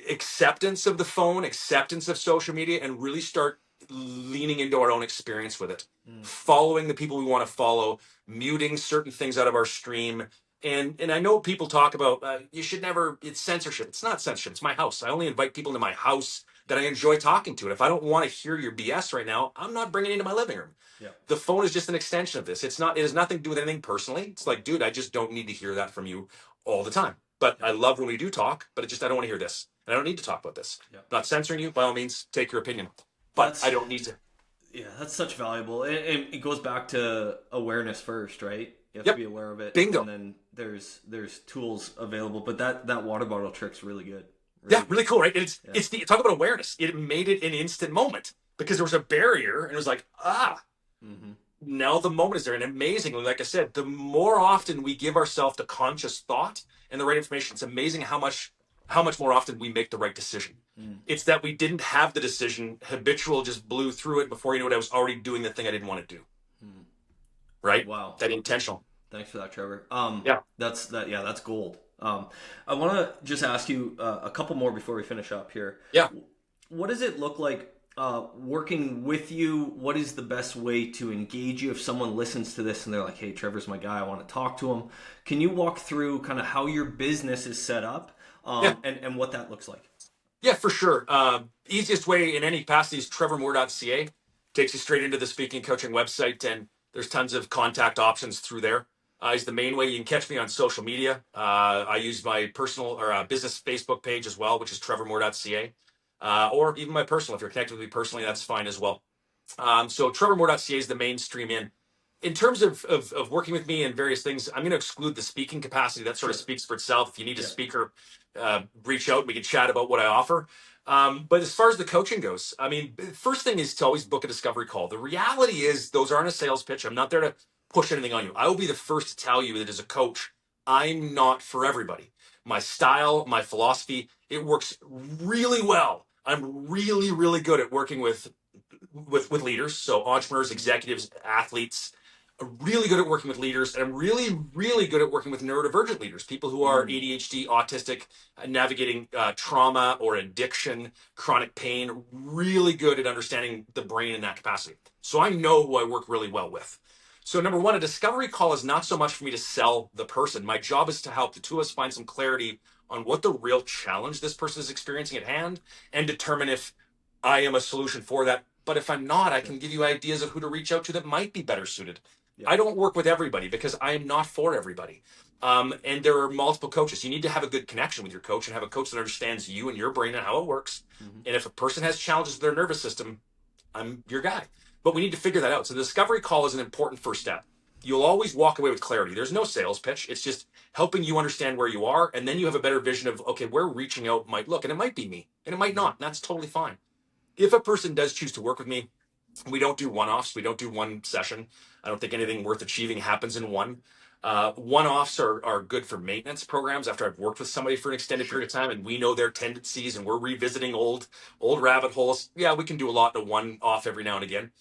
acceptance of the phone, acceptance of social media, and really start leaning into our own experience with it, Mm. following the people we want to follow, muting certain things out of our stream. And I know people talk about you should never, it's censorship. It's not censorship. It's my house. I only invite people into my house that I enjoy talking to. And if I don't want to hear your BS right now, I'm not bringing it into my living room. Yeah. The phone is just an extension of this. It's not, it has nothing to do with anything personally. It's like, dude, I just don't need to hear that from you all the time. But Yeah. I love when we do talk, but it just, I don't want to hear this. And I don't need to talk about this. Yeah. I'm not censoring you. By all means, take your opinion. But That's I don't need to. yeah, that's such valuable. And it goes back to awareness first, right? You have to Yep. be aware of it, and Bingo. then there's tools available. But that water bottle trick's really good, Yeah, really good. really cool, right? It's Yeah. it's the talk about awareness. It made it an instant moment because there was a barrier and it was like, Mm-hmm. now the moment is there. And amazingly, like I said, the more often we give ourselves the conscious thought and the right information, it's amazing how much more often we make the right decision. Mm. It's that we didn't have the decision, habitual just blew through it before you know what I was already doing the thing I didn't want to do. Mm. Right? Wow. That intentional. Thanks for that, Trevor. Yeah. That's that. Yeah, that's gold. I want to just ask you a couple more before we finish up here. Yeah. What does it look like working with you? What is the best way to engage you if someone listens to this and they're like, "Hey, Trevor's my guy. I want to talk to him." Can you walk through kind of how your business is set up Yeah. and what that looks like? Yeah, for sure. Easiest way in any capacity is trevormoore.ca. Takes you straight into the speaking coaching website, and there's tons of contact options through there. Is the main way you can catch me on social media. I use my personal or business Facebook page as well, which is trevormoore.ca. Or even my personal. If you're connected with me personally, that's fine as well. So trevormoore.ca is the mainstream in terms of working with me and various things. I'm going to exclude the speaking capacity. That sort of Sure. speaks for itself. If you need a Yeah. speaker, reach out. We can chat about what I offer. But as far as the coaching goes, I mean, first thing is to always book a discovery call. The reality is those aren't a sales pitch. I'm not there to push anything on you. I will be the first to tell you that as a coach, I'm not for everybody. My style, my philosophy, it works really well. I'm really, really good at working with leaders, so entrepreneurs, executives, athletes. Really good at working with leaders, and I'm really, really good at working with neurodivergent leaders, people who are Mm. ADHD, autistic, navigating trauma or addiction, chronic pain. Really good at understanding the brain in that capacity. So I know who I work really well with. So number one, a discovery call is not so much for me to sell the person. My job is to help the two of us find some clarity on what the real challenge this person is experiencing at hand, and determine if I am a solution for that. But if I'm not, I Yeah. can give you ideas of who to reach out to that might be better suited. Yeah. I don't work with everybody because I am not for everybody. And there are multiple coaches. You need to have a good connection with your coach and have a coach that understands you and your brain and how it works. Mm-hmm. And if a person has challenges with their nervous system, I'm your guy. But we need to figure that out. So the discovery call is an important first step. You'll always walk away with clarity. There's no sales pitch. It's just helping you understand where you are. And then you have a better vision of, okay, where reaching out might look. And it might be me and it might not. And that's totally fine. If a person does choose to work with me, we don't do one-offs. We don't do one session. I don't think anything worth achieving happens in one. One-offs are good for maintenance programs after I've worked with somebody for an extended Sure. period of time and we know their tendencies and we're revisiting old rabbit holes. Yeah, we can do a lot in a one-off every now and again.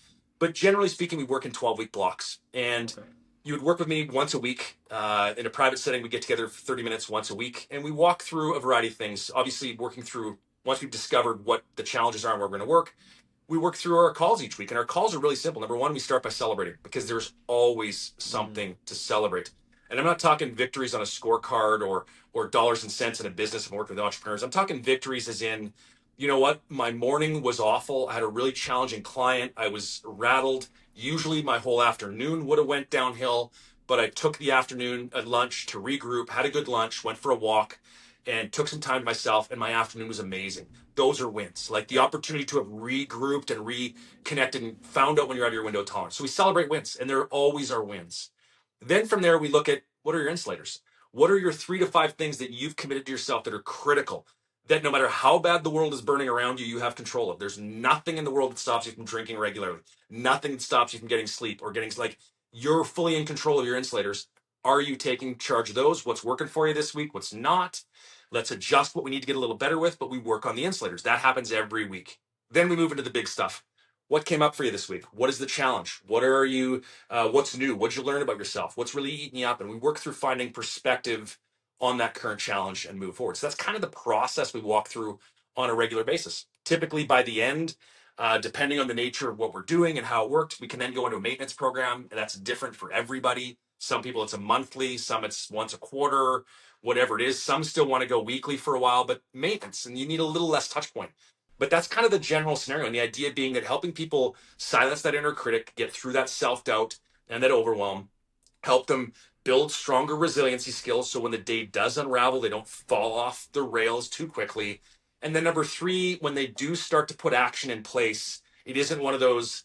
But generally speaking, we work in 12-week blocks. And Okay. you would work with me once a week in a private setting. We get together for 30 minutes once a week and we walk through a variety of things. Obviously, working through once we've discovered what the challenges are and where we're going to work, we work through our calls each week, and our calls are really simple. Number one, we start by celebrating because there's always Mm. something to celebrate. And I'm not talking victories on a scorecard or dollars and cents in a business. I'm working with entrepreneurs. I'm talking victories as in, you know what? My morning was awful. I had a really challenging client. I was rattled. Usually my whole afternoon would have went downhill, but I took the afternoon at lunch to regroup, had a good lunch, went for a walk, and took some time to myself, and my afternoon was amazing. Those are wins. Like the Yeah. opportunity to have regrouped and reconnected and found out when you're out of your window of tolerance. So we celebrate wins, and there always are wins. Then from there, we look at what are your insulators? What are your 3 to 5 things that you've committed to yourself that are critical? That no matter how bad the world is burning around you, you have control of. There's nothing in the world that stops you from drinking regularly. Nothing that stops you from getting sleep or getting like you're fully in control of your insulators. Are you taking charge of those? What's working for you this week? What's not? Let's adjust what we need to get a little better with, but we work on the insulators. That happens every week. Then we move into the big stuff. What came up for you this week? What is the challenge? What's new? What'd you learn about yourself? What's really eating you up? And we work through finding perspective on that current challenge and move forward. So that's kind of the process we walk through on a regular basis. Typically by the end, depending on the nature of what we're doing and how it worked, we can then go into a maintenance program, and that's different for everybody. Some people it's a monthly, some it's once a quarter, whatever it is. Some still want to go weekly for a while, but maintenance, and you need a little less touch point. But that's kind of the general scenario. And the idea being that helping people silence that inner critic, get through that self doubt and that overwhelm, help them build stronger resiliency skills. So when the day does unravel, they don't fall off the rails too quickly. And then number three, when they do start to put action in place, it isn't one of those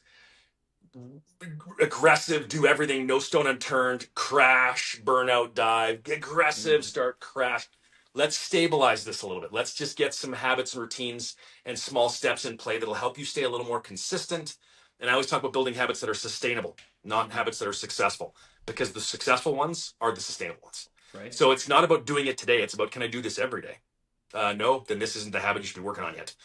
aggressive, do everything, no stone unturned, crash, burnout, dive, get aggressive, start crash. Let's stabilize this a little bit. Let's just get some habits and routines and small steps in play that'll help you stay a little more consistent. And I always talk about building habits that are sustainable, not habits that are successful, because the successful ones are the sustainable ones. Right. So it's not about doing it today. It's about, can I do this every day? No, then this isn't the habit you should be working on yet.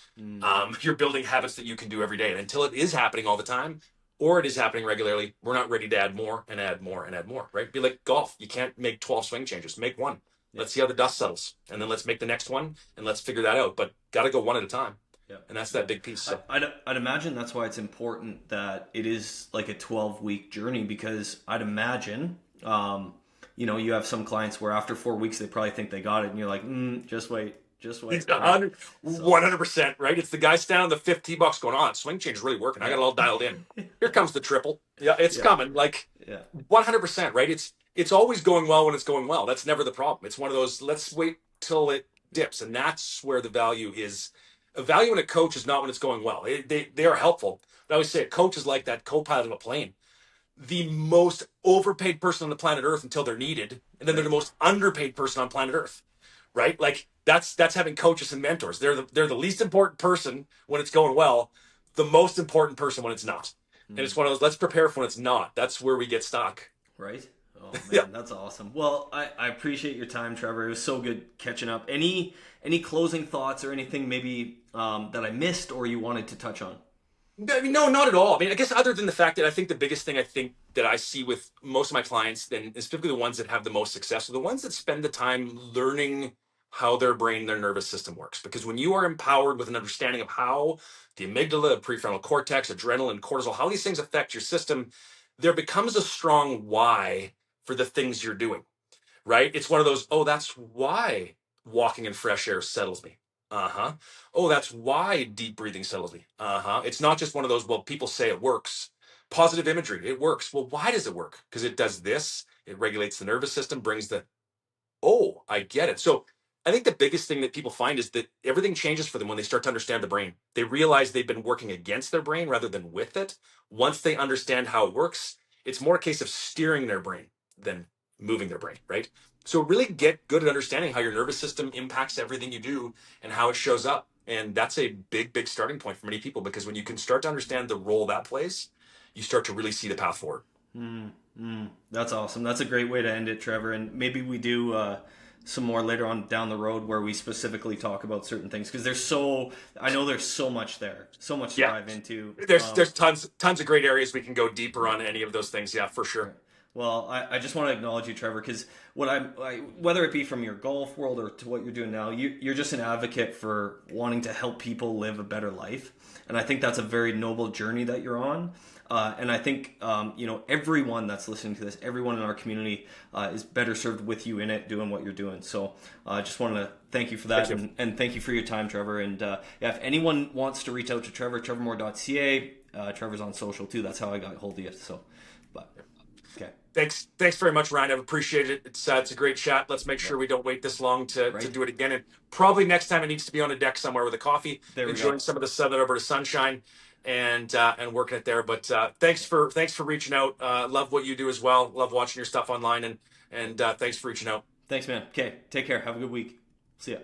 You're building habits that you can do every day. And until it is happening all the time, or it is happening regularly, we're not ready to add more and add more and add more, right? Be like golf. You can't make 12 swing changes. Make one. Let's see how the dust settles. And then let's make the next one and let's figure that out. But got to go one at a time. Yeah. And that's that big piece. So. I'd imagine that's why it's important that it is like a 12-week journey, because I'd imagine, you have some clients where after 4 weeks, they probably think they got it. And you're like, just wait. Just wait. 100%, right? It's the guy standing on the 50 tee box going, swing change is really working. I got it all dialed in. Here comes the triple. Yeah, it's coming. Like 100%, right? It's always going well when it's going well. That's never the problem. It's one of those, let's wait till it dips. And that's where the value is. A value in a coach is not when it's going well. They are helpful. But I always say a coach is like that co-pilot of a plane. The most overpaid person on the planet Earth until they're needed. And then they're the most underpaid person on planet Earth. Right? Like that's having coaches and mentors. They're the least important person when it's going well, the most important person when it's not. And it's one of those, let's prepare for when it's not. That's where we get stuck. Right? Oh man, That's awesome. Well, I appreciate your time, Trevor. It was so good catching up. Any closing thoughts or anything maybe that I missed or you wanted to touch on? I mean, no, not at all. I mean, I guess other than the fact that I think the biggest thing that I see with most of my clients, and specifically the ones that have the most success, are the ones that spend the time learning how their brain, their nervous system works. Because when you are empowered with an understanding of how the amygdala, prefrontal cortex, adrenaline, cortisol, how these things affect your system, there becomes a strong why for the things you're doing, right? It's one of those, that's why walking in fresh air settles me. Oh, that's why deep breathing settles me. It's not just one of those, well, people say it works. Positive imagery, it works. Well, why does it work? Because it does this. It regulates the nervous system, brings I get it. So I think the biggest thing that people find is that everything changes for them when they start to understand the brain. They realize they've been working against their brain rather than with it. Once they understand how it works, it's more a case of steering their brain than moving their brain, right? So really get good at understanding how your nervous system impacts everything you do and how it shows up. And that's a big, big starting point for many people, because when you can start to understand the role that plays, you start to really see the path forward. That's awesome. That's a great way to end it, Trevor. And maybe we do some more later on down the road where we specifically talk about certain things, because I know there's so much there, so much to dive into. There's tons of great areas we can go deeper on any of those things. Yeah, for sure. Well, I just want to acknowledge you, Trevor, because whether it be from your golf world or to what you're doing now, you're just an advocate for wanting to help people live a better life. And I think that's a very noble journey that you're on. And I think, everyone that's listening to this, everyone in our community is better served with you in it, doing what you're doing. So I just want to thank you for that. And thank you for your time, Trevor. And if anyone wants to reach out to Trevor, trevormoore.ca, Trevor's on social too. That's how I got hold of you. So, okay. Thanks very much, Ryan. I've appreciated it. It's a great chat. Let's make sure we don't wait this long to do it again. And probably next time it needs to be on a deck somewhere with a coffee, enjoying some of the Southern Alberta sunshine and working it there. But thanks for reaching out. Love what you do as well. Love watching your stuff online, and thanks for reaching out. Thanks, man. Okay, take care. Have a good week. See ya.